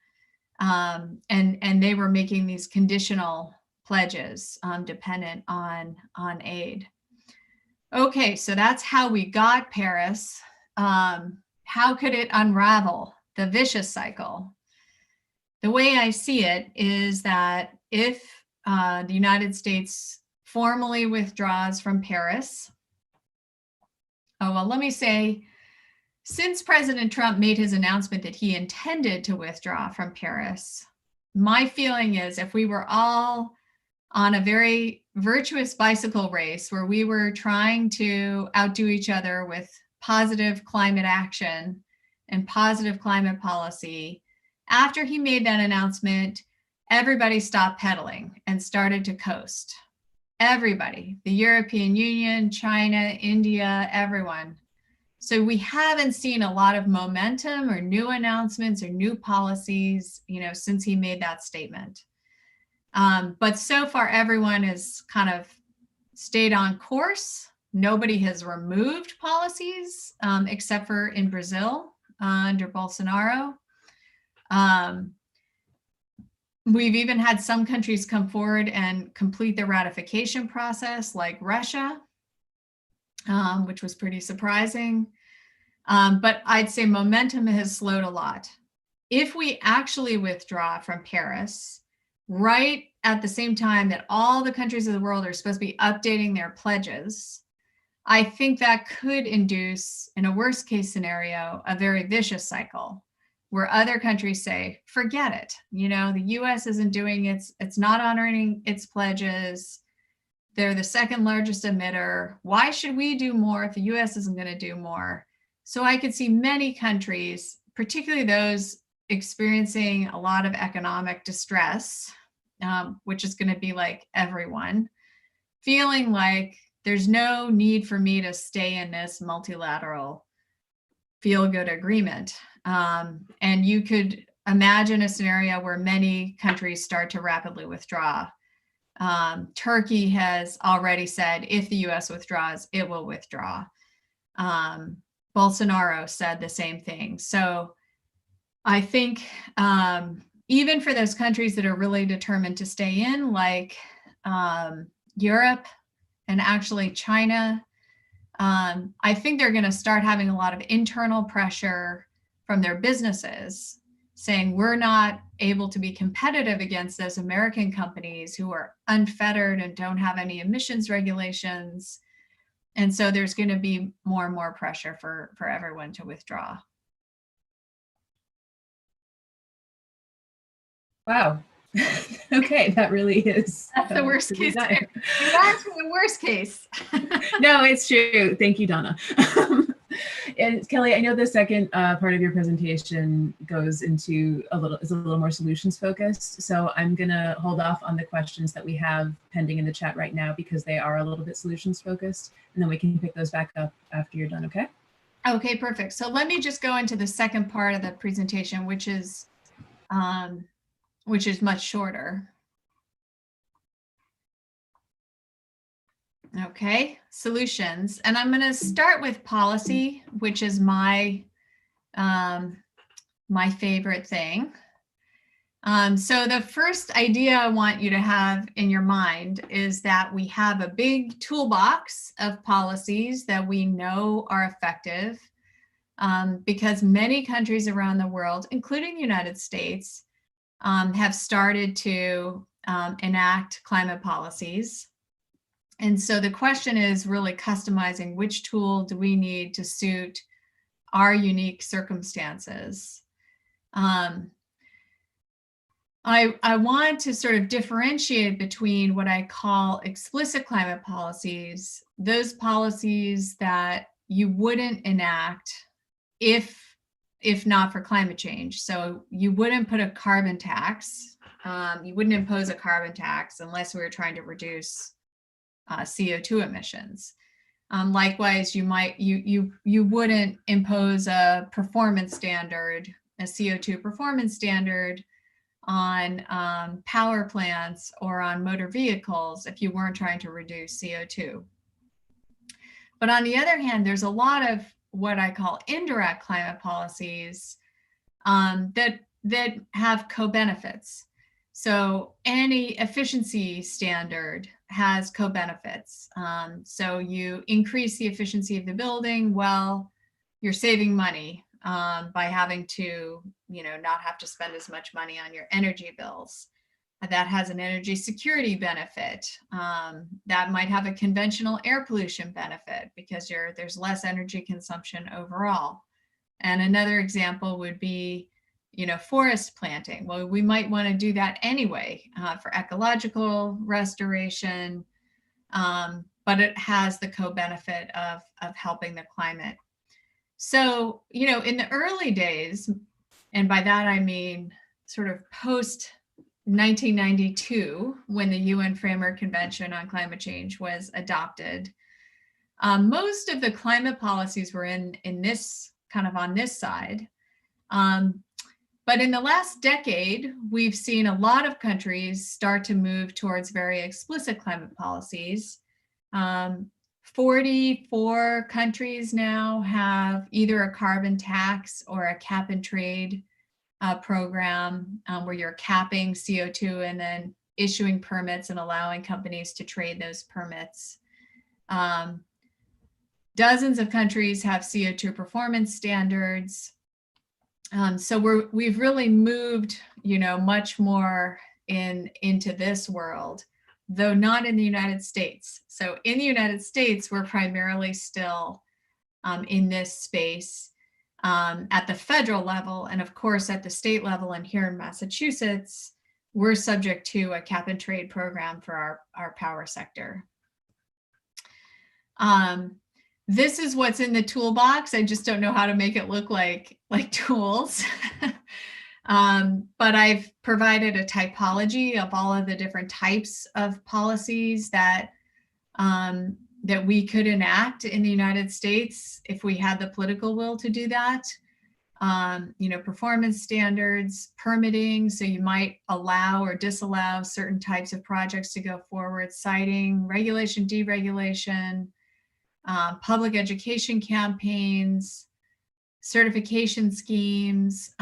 And they were making these conditional pledges dependent on aid. Okay, so that's how we got Paris. How could it unravel the vicious cycle? The way I see it is that if the United States formally withdraws from Paris, let me say, since President Trump made his announcement that he intended to withdraw from Paris, my feeling is if we were all on a very virtuous bicycle race where we were trying to outdo each other with positive climate action and positive climate policy, after he made that announcement, everybody stopped pedaling and started to coast. Everybody, the European Union, China, India, everyone. So we haven't seen a lot of momentum or new announcements or new policies, since he made that statement. But so far, everyone has kind of stayed on course. Nobody has removed policies except for in Brazil under Bolsonaro. We've even had some countries come forward and complete the ratification process, like Russia, which was pretty surprising. But I'd say momentum has slowed a lot. If we actually withdraw from Paris, right at the same time that all the countries of the world are supposed to be updating their pledges, I think that could induce, in a worst case scenario, a very vicious cycle where other countries say, forget it. The US isn't doing it's not honoring its pledges. They're the second largest emitter. Why should we do more if the US isn't going to do more? So I could see many countries, particularly those experiencing a lot of economic distress, which is going to be like everyone, feeling like there's no need for me to stay in this multilateral feel-good agreement. And you could imagine a scenario where many countries start to rapidly withdraw. Turkey has already said if the US withdraws, it will withdraw. Bolsonaro said the same thing. So I think even for those countries that are really determined to stay in, like Europe and actually China, I think they're going to start having a lot of internal pressure from their businesses saying we're not able to be competitive against those American companies who are unfettered and don't have any emissions regulations. And so there's going to be more and more pressure for everyone to withdraw. Wow. Okay, that really is. That's the worst case. You're asking the worst case. No, it's true. Thank you, Donna. And Kelly, I know the second part of your presentation goes into is a little more solutions focused. So I'm gonna hold off on the questions that we have pending in the chat right now because they are a little bit solutions focused, and then we can pick those back up after you're done. Okay. Okay, perfect. So let me just go into the second part of the presentation, which is much shorter. Okay, solutions. And I'm going to start with policy, which is my favorite thing. So the first idea I want you to have in your mind is that we have a big toolbox of policies that we know are effective because many countries around the world, including the United States, have started to enact climate policies. And so the question is really customizing which tool do we need to suit our unique circumstances. I want to sort of differentiate between what I call explicit climate policies, those policies that you wouldn't enact if not for climate change. So you wouldn't put a carbon tax, you wouldn't impose a carbon tax unless we were trying to reduce CO2 emissions. Likewise, you wouldn't impose a performance standard, a CO2 performance standard on power plants or on motor vehicles if you weren't trying to reduce CO2. But on the other hand, there's a lot of what I call indirect climate policies that have co-benefits. So any efficiency standard has co-benefits. So you increase the efficiency of the building, well, you're saving money by having to, not have to spend as much money on your energy bills. That has an energy security benefit. That might have a conventional air pollution benefit because there's less energy consumption overall. And another example would be, forest planting. Well, we might want to do that anyway for ecological restoration, but it has the co-benefit of helping the climate. So, in the early days, and by that I mean sort of post 1992, when the UN Framework Convention on Climate Change was adopted, most of the climate policies were in this kind of on this side. But in the last decade, we've seen a lot of countries start to move towards very explicit climate policies. 44 countries now have either a carbon tax or a cap and trade program where you're capping CO2 and then issuing permits and allowing companies to trade those permits. Dozens of countries have CO2 performance standards. So we've really moved, much more into this world, though not in the United States. So in the United States, we're primarily still in this space at the federal level. And of course, at the state level and here in Massachusetts, we're subject to a cap and trade program for our power sector. This is what's in the toolbox. I just don't know how to make it look like tools. But I've provided a typology of all of the different types of policies that we could enact in the United States if we had the political will to do that. Performance standards, permitting, so you might allow or disallow certain types of projects to go forward, citing, regulation, deregulation, public education campaigns, certification schemes,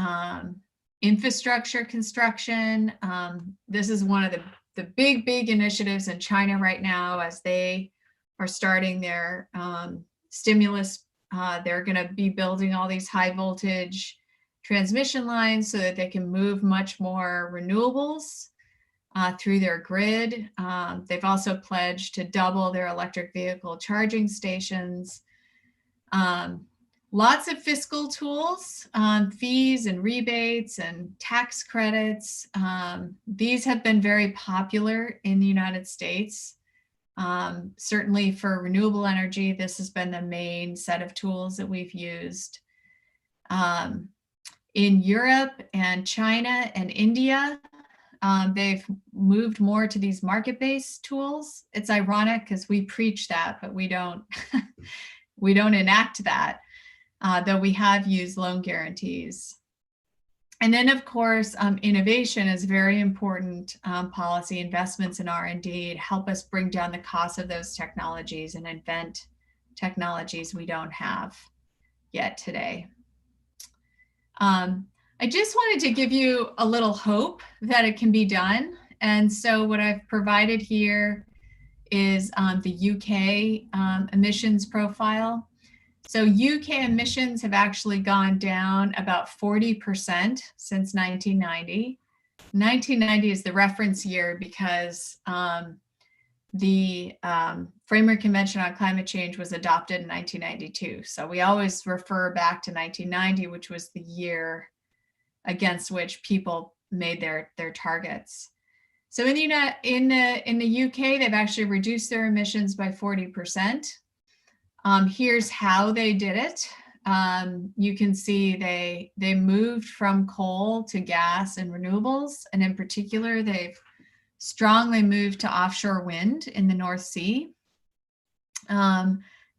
infrastructure construction. This is one of the big initiatives in China right now as they are starting their stimulus. They're going to be building all these high voltage transmission lines so that they can move much more renewables through their grid. They've also pledged to double their electric vehicle charging stations. Lots of fiscal tools, fees and rebates and tax credits. These have been very popular in the United States. Certainly for renewable energy, this has been the main set of tools that we've used. In Europe and China and India, they've moved more to these market-based tools. It's ironic because we preach that, but we don't we don't enact that, though we have used loan guarantees. And then, of course, innovation is very important. Policy investments in R&D help us bring down the cost of those technologies and invent technologies we don't have yet today. I just wanted to give you a little hope that it can be done. And so what I've provided here is the UK emissions profile. So UK emissions have actually gone down about 40% since 1990. 1990 is the reference year because the Framework Convention on Climate Change was adopted in 1992. So we always refer back to 1990, which was the year against which people made their targets. So in the UK, they've actually reduced their emissions by 40%. Here's how they did it. You can see they moved from coal to gas and renewables, and in particular, they've strongly moved to offshore wind in the North Sea.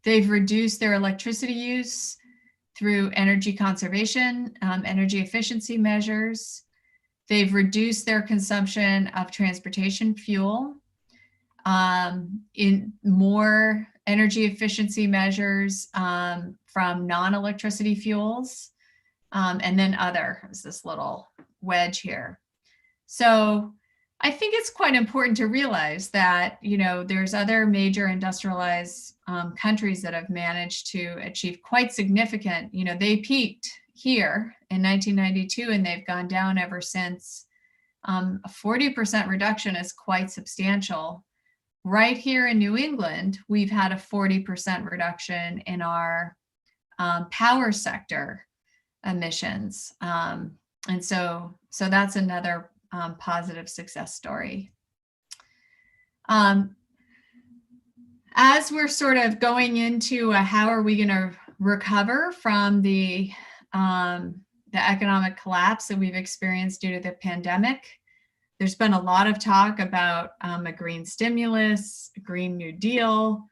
They've reduced their electricity use through energy conservation, energy efficiency measures. They've reduced their consumption of transportation fuel, in more energy efficiency measures from non-electricity fuels, and then other, is this little wedge here. So I think it's quite important to realize that, there's other major industrialized countries that have managed to achieve quite significant, they peaked here in 1992 and they've gone down ever since. A 40% reduction is quite substantial. Right here in New England, we've had a 40% reduction in our power sector emissions. And so that's another positive success story. As we're sort of going into how are we going to recover from the economic collapse that we've experienced due to the pandemic, there's been a lot of talk about a green stimulus, a Green New Deal,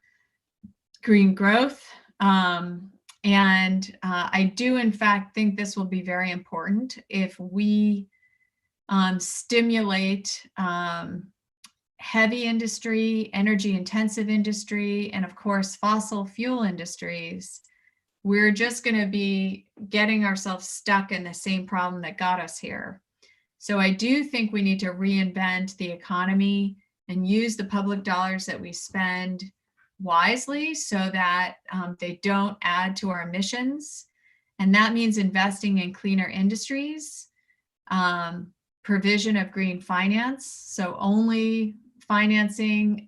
green growth. And I do, in fact, think this will be very important if we stimulate heavy industry, energy intensive industry, and of course, fossil fuel industries. We're just going to be getting ourselves stuck in the same problem that got us here. So I do think we need to reinvent the economy and use the public dollars that we spend wisely so that they don't add to our emissions. And that means investing in cleaner industries, provision of green finance, so only financing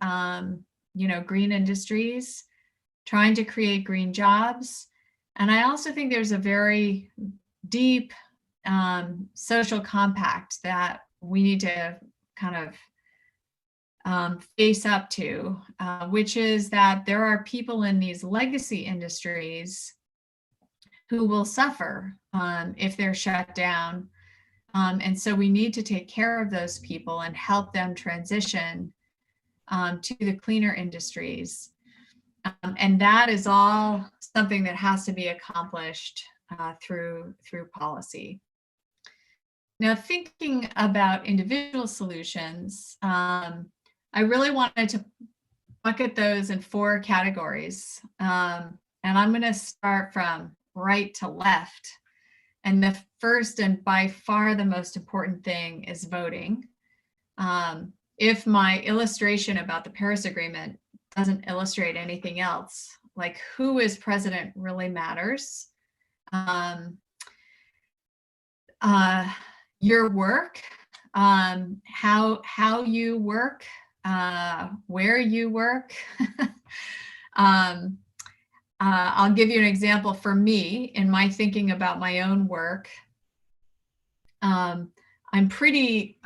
green industries, trying to create green jobs. And I also think there's a very deep social compact that we need to kind of face up to, which is that there are people in these legacy industries who will suffer if they're shut down. And so we need to take care of those people and help them transition to the cleaner industries. And that is all something that has to be accomplished through policy. Now, thinking about individual solutions, I really wanted to bucket those in 4 categories. And I'm going to start from right to left. And the first and by far the most important thing is voting. If my illustration about the Paris Agreement doesn't illustrate anything else, like who is president really matters. Your work, how you work, where you work. I'll give you an example for me in my thinking about my own work. I'm pretty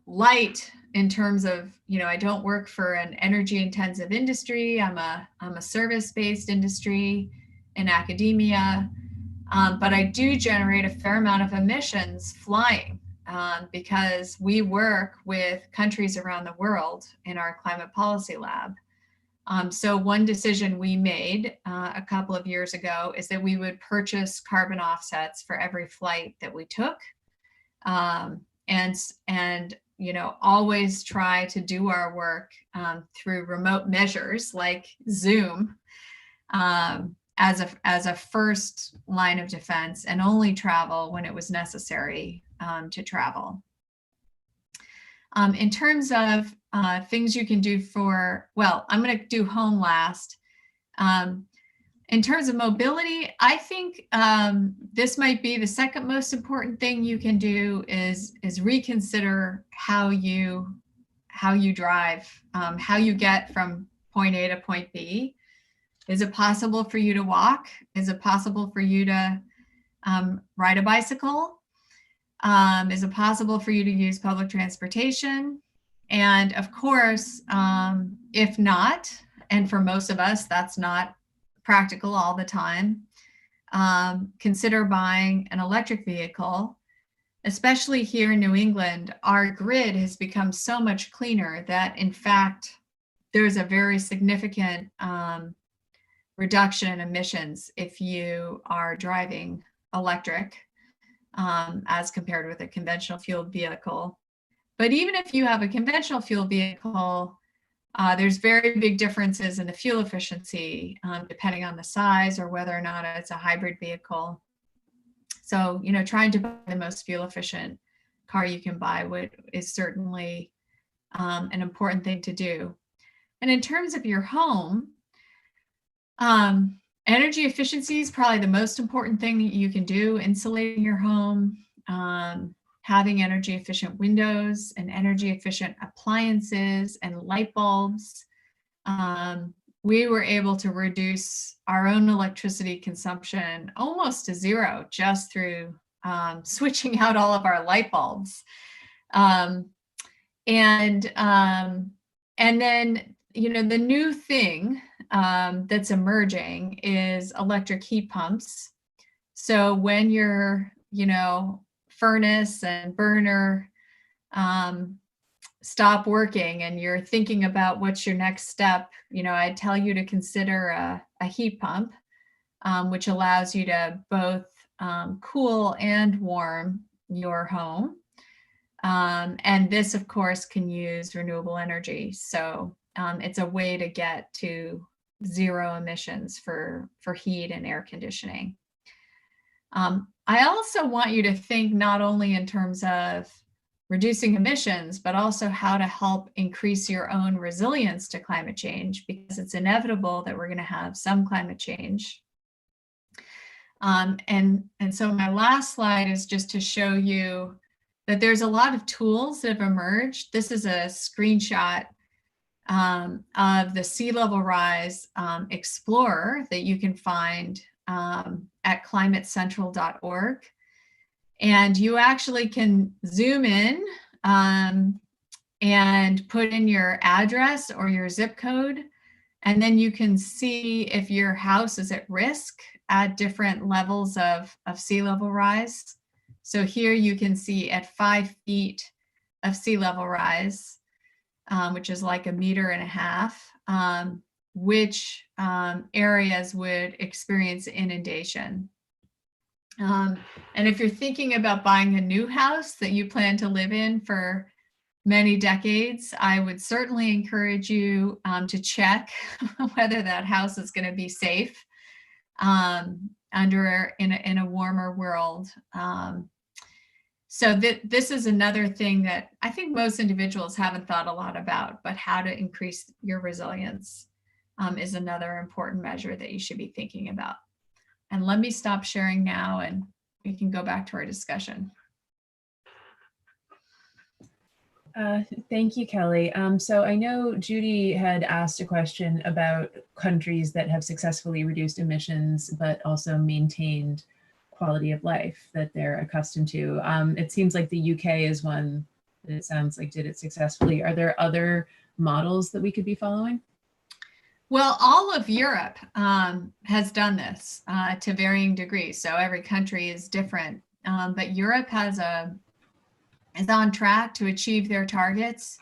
light in terms of, I don't work for an energy intensive industry. I'm a service-based industry in academia, but I do generate a fair amount of emissions flying because we work with countries around the world in our climate policy lab. So one decision we made a couple of years ago is that we would purchase carbon offsets for every flight that we took, and always try to do our work through remote measures like Zoom as a first line of defense, and only travel when it was necessary to travel. In terms of things you can do I'm going to do home last. In terms of mobility, I think this might be the second most important thing you can do is reconsider how you drive, how you get from point A to point B. Is it possible for you to walk? Is it possible for you to ride a bicycle? Is it possible for you to use public transportation? And of course, if not, and for most of us, that's not practical all the time, consider buying an electric vehicle. Especially here in New England, our grid has become so much cleaner that, in fact, there's a very significant reduction in emissions if you are driving electric as compared with a conventional fueled vehicle. But even if you have a conventional fuel vehicle, there's very big differences in the fuel efficiency depending on the size or whether or not it's a hybrid vehicle. So, trying to buy the most fuel efficient car you can buy is certainly an important thing to do. And in terms of your home, energy efficiency is probably the most important thing that you can do. Insulating your home, having energy efficient windows and energy efficient appliances and light bulbs. We were able to reduce our own electricity consumption almost to zero just through switching out all of our light bulbs. And then, the new thing that's emerging is electric heat pumps. So when your, furnace and burner stop working and you're thinking about what's your next step, I tell you to consider a heat pump, which allows you to both cool and warm your home. And this, of course, can use renewable energy. So it's a way to get to zero emissions for heat and air conditioning. I also want you to think not only in terms of reducing emissions, but also how to help increase your own resilience to climate change, because it's inevitable that we're going to have some climate change. And so my last slide is just to show you that there's a lot of tools that have emerged. This is a screenshot of the Sea Level Rise Explorer that you can find at climatecentral.org. And you actually can zoom in and put in your address or your zip code, and then you can see if your house is at risk at different levels of sea level rise. So here you can see at 5 feet of sea level rise, which is like 1.5 meters, which areas would experience inundation. And if you're thinking about buying a new house that you plan to live in for many decades, I would certainly encourage you to check whether that house is going to be safe in a warmer world. So this is another thing that I think most individuals haven't thought a lot about, but how to increase your resilience is another important measure that you should be thinking about. And let me stop sharing now and we can go back to our discussion. Thank you, Kelly. So I know Judy had asked a question about countries that have successfully reduced emissions, but also maintained quality of life that they're accustomed to. It seems like the UK is one that it sounds like did it successfully. Are there other models that we could be following? Well, all of Europe has done this to varying degrees. So every country is different, but Europe is on track to achieve their targets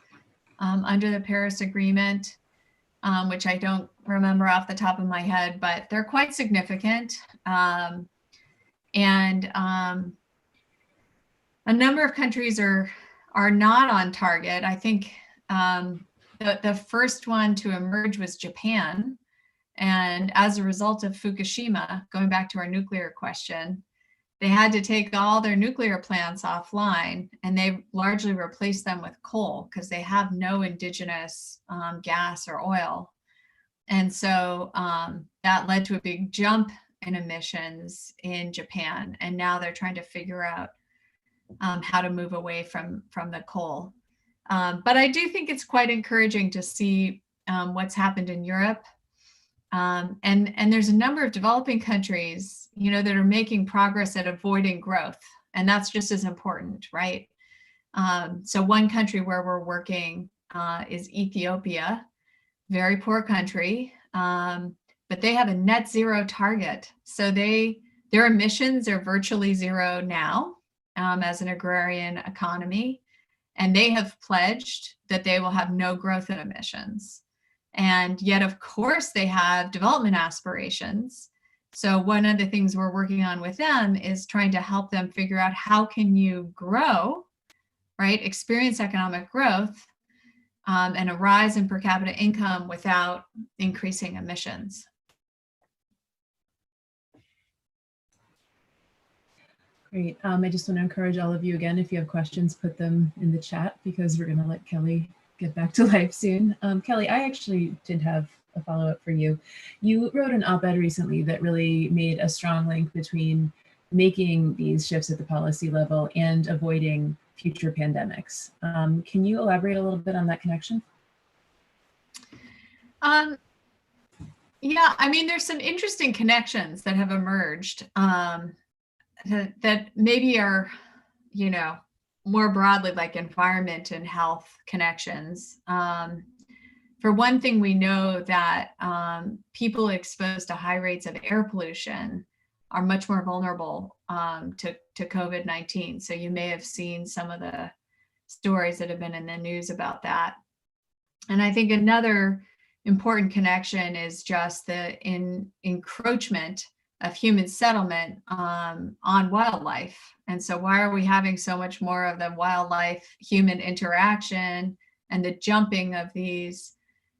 under the Paris Agreement, which I don't remember off the top of my head, but they're quite significant. And a number of countries are not on target. I think the first one to emerge was Japan. And as a result of Fukushima, going back to our nuclear question, they had to take all their nuclear plants offline and they largely replaced them with coal because they have no indigenous gas or oil. And so that led to a big jump in emissions in Japan. And now they're trying to figure out how to move away from the coal. But I do think it's quite encouraging to see what's happened in Europe. And there's a number of developing countries, that are making progress at avoiding growth. And that's just as important, right? So one country where we're working is Ethiopia, very poor country, but they have a net zero target. So their emissions are virtually zero now as an agrarian economy. And they have pledged that they will have no growth in emissions. And yet, of course, they have development aspirations. So one of the things we're working on with them is trying to help them figure out how can you grow, right? Experience economic growth and a rise in per capita income without increasing emissions. Great. I just want to encourage all of you again, if you have questions, put them in the chat because we're going to let Kelly get back to life soon. Kelly, I actually did have a follow-up for you. You wrote an op-ed recently that really made a strong link between making these shifts at the policy level and avoiding future pandemics. Can you elaborate a little bit on that connection? Yeah, I mean, there's some interesting connections that have emerged that maybe are, you know, more broadly like environment and health connections. For one thing, we know that people exposed to high rates of air pollution are much more vulnerable to COVID-19. So you may have seen some of the stories that have been in the news about that. And I think another important connection is just the encroachment of human settlement on wildlife. And so why are we having so much more of the wildlife human interaction and the jumping of these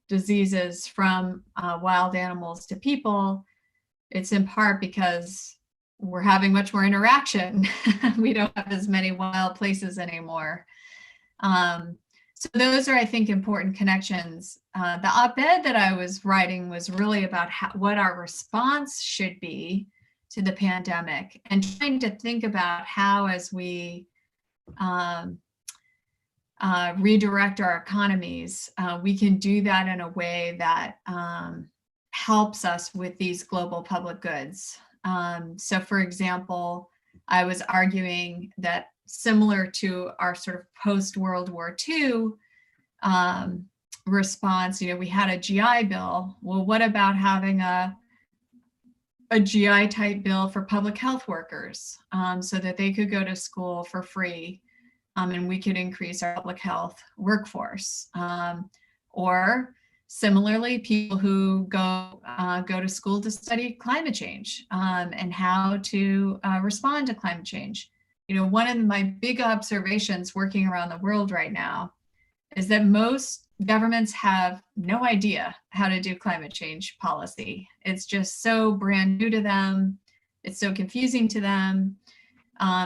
diseases from wild animals to people? It's in part because we're having much more interaction. We don't have as many wild places anymore. So those are, I think, important connections. The op-ed that I was writing was really about what our response should be to the pandemic and trying to think about how, as we redirect our economies, we can do that in a way that helps us with these global public goods. So for example, I was arguing that similar to our sort of post-World War II response, you know, we had a GI Bill. Well, what about having a GI type bill for public health workers so that they could go to school for free and we could increase our public health workforce? Or similarly, people who go to school to study climate change and how to respond to climate change. You know, one of my big observations working around the world right now is that most governments have no idea how to do climate change policy. It's just so brand new to them. It's so confusing to them.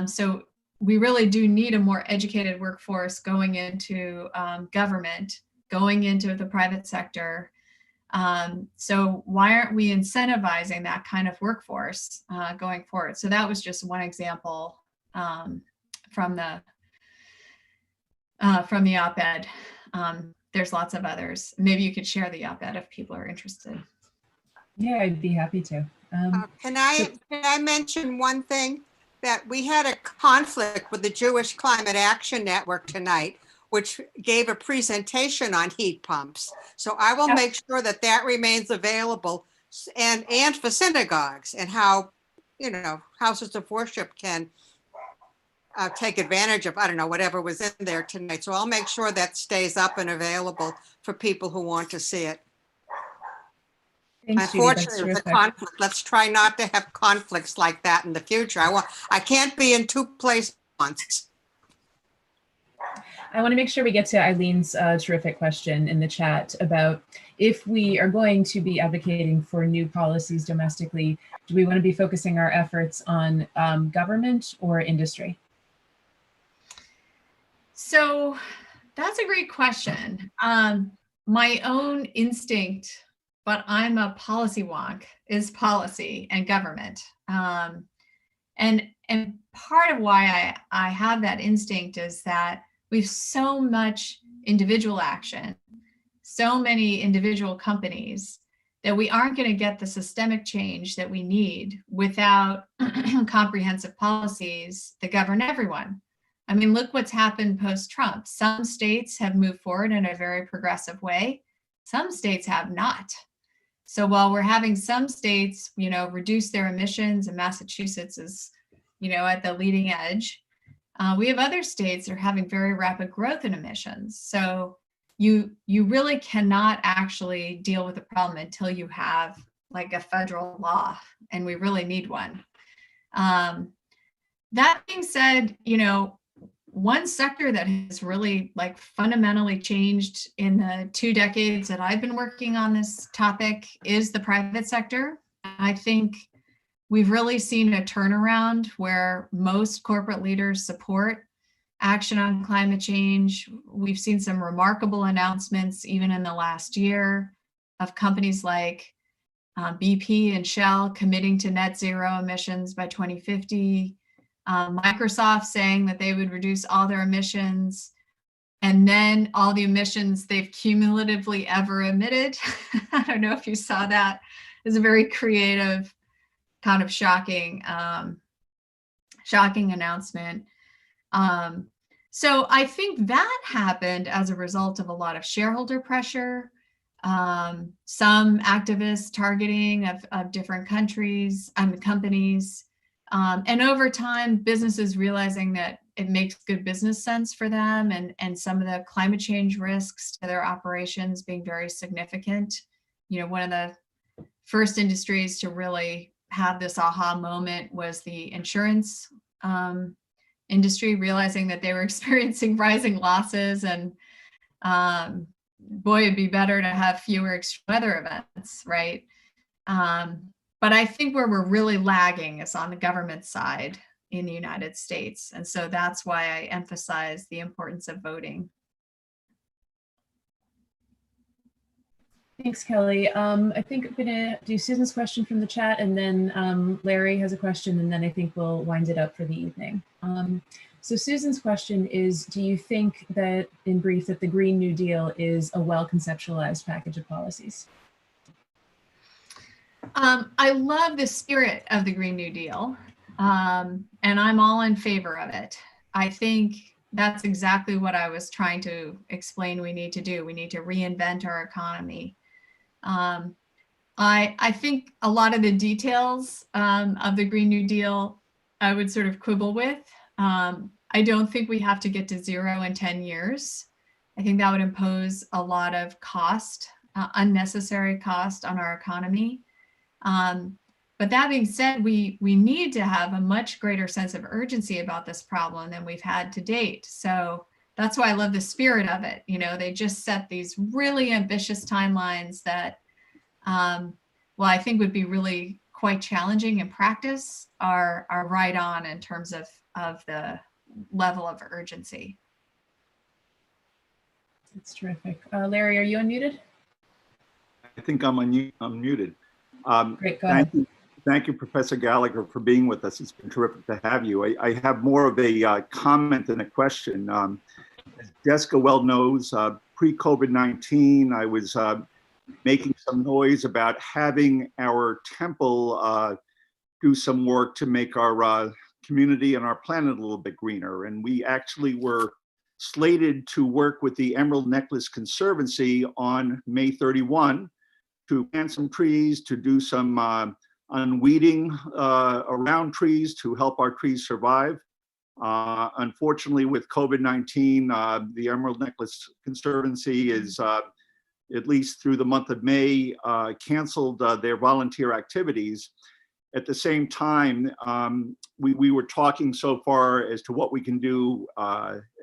So we really do need a more educated workforce going into government, going into the private sector. So why aren't we incentivizing that kind of workforce going forward? So that was just one example from the op-ed. There's lots of others. Maybe you could share the op-ed if people are interested. Yeah, I'd be happy to. Can I mention one thing? That we had a conflict with the Jewish Climate Action Network tonight, which gave a presentation on heat pumps. So I will make sure that that remains available, and for synagogues and how, you know, houses of worship can take advantage of, I don't know, whatever was in there tonight. So I'll make sure that stays up and available for people who want to see it. Thanks, Unfortunately, it's a conflict. Let's try not to have conflicts like that in the future. I can't be in two places at once. I want to make sure we get to Eileen's terrific question in the chat about if we are going to be advocating for new policies domestically, do we want to be focusing our efforts on government or industry? So that's a great question. My own instinct, but I'm a policy wonk, is policy and government. And part of why I have that instinct is that we've so much individual action, so many individual companies that we aren't going to get the systemic change that we need without comprehensive policies that govern everyone. I mean, look what's happened post-Trump. Some states have moved forward in a very progressive way. Some states have not. So while we're having some states, reduce their emissions, and Massachusetts is, at the leading edge, we have other states that are having very rapid growth in emissions. So you really cannot actually deal with the problem until you have like a federal law, and we really need one. That being said, one sector that has really like fundamentally changed in the 2 decades that I've been working on this topic is the private sector. I think we've really seen a turnaround where most corporate leaders support action on climate change. We've seen some remarkable announcements even in the last year of companies like BP and Shell committing to net zero emissions by 2050. Microsoft saying that they would reduce all their emissions, and then all the emissions they've cumulatively ever emitted. I don't know if you saw that. It's a very creative, kind of shocking announcement. So I think that happened as a result of a lot of shareholder pressure, some activists targeting of different countries and companies. And over time, businesses realizing that it makes good business sense for them, and some of the climate change risks to their operations being very significant. One of the first industries to really have this aha moment was the insurance industry, realizing that they were experiencing rising losses, and boy, it'd be better to have fewer extreme weather events, right? But I think where we're really lagging is on the government side in the United States. And so that's why I emphasize the importance of voting. Thanks, Kelly. I think I'm going to do Susan's question from the chat, and then Larry has a question, and then I think we'll wind it up for the evening. So Susan's question is, do you think that, in brief, that the Green New Deal is a well-conceptualized package of policies? I love the spirit of the Green New Deal, and I'm all in favor of it. I think that's exactly what I was trying to explain we need to do. We need to reinvent our economy. I think a lot of the details of the Green New Deal I would sort of quibble with. I don't think we have to get to zero in 10 years. I think that would impose a lot of cost, unnecessary cost on our economy. But that being said, we need to have a much greater sense of urgency about this problem than we've had to date. So that's why I love the spirit of it. They just set these really ambitious timelines that, well, I think would be really quite challenging in practice, are right on in terms of the level of urgency. That's terrific. Larry, are you unmuted? I think I'm unmuted. Great, go ahead. Thank you, Professor Gallagher, for being with us. It's been terrific to have you. I have more of a comment than a question. As Jessica well knows, pre-COVID-19, I was making some noise about having our temple do some work to make our community and our planet a little bit greener. And we actually were slated to work with the Emerald Necklace Conservancy on May 31 to plant some trees, to do some unweeding around trees to help our trees survive. Unfortunately, with COVID-19, the Emerald Necklace Conservancy is, at least through the month of May, canceled their volunteer activities. At the same time, we were talking so far as to what we can do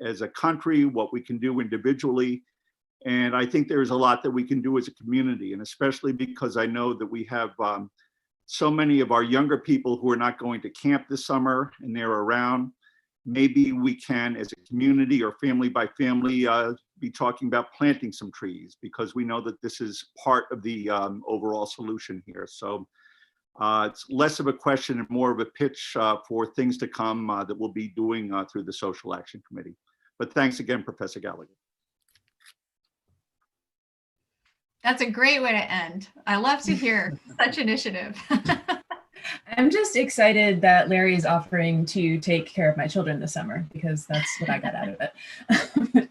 as a country, what we can do individually. And I think there's a lot that we can do as a community, and especially because I know that we have so many of our younger people who are not going to camp this summer and they're around. Maybe we can, as a community or family by family, be talking about planting some trees, because we know that this is part of the overall solution here. So it's less of a question and more of a pitch for things to come that we'll be doing through the Social Action Committee. But thanks again, Professor Gallagher. That's a great way to end. I love to hear such initiative. I'm just excited that Larry is offering to take care of my children this summer, because that's what I got out of it.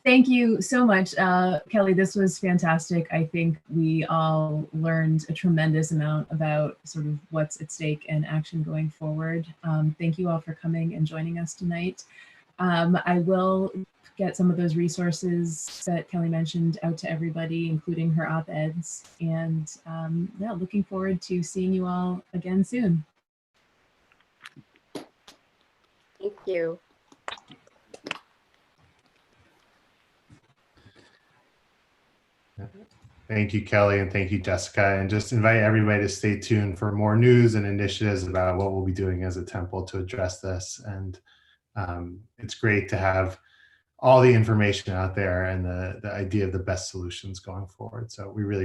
Thank you so much, Kelly. This was fantastic. I think we all learned a tremendous amount about sort of what's at stake and action going forward. Thank you all for coming and joining us tonight. I will get some of those resources that Kelly mentioned out to everybody, including her op-eds. And yeah, looking forward to seeing you all again soon. Thank you. Thank you, Kelly, and thank you, Jessica. And just invite everybody to stay tuned for more news and initiatives about what we'll be doing as a temple to address this. And it's great to have all the information out there and the idea of the best solutions going forward. So we really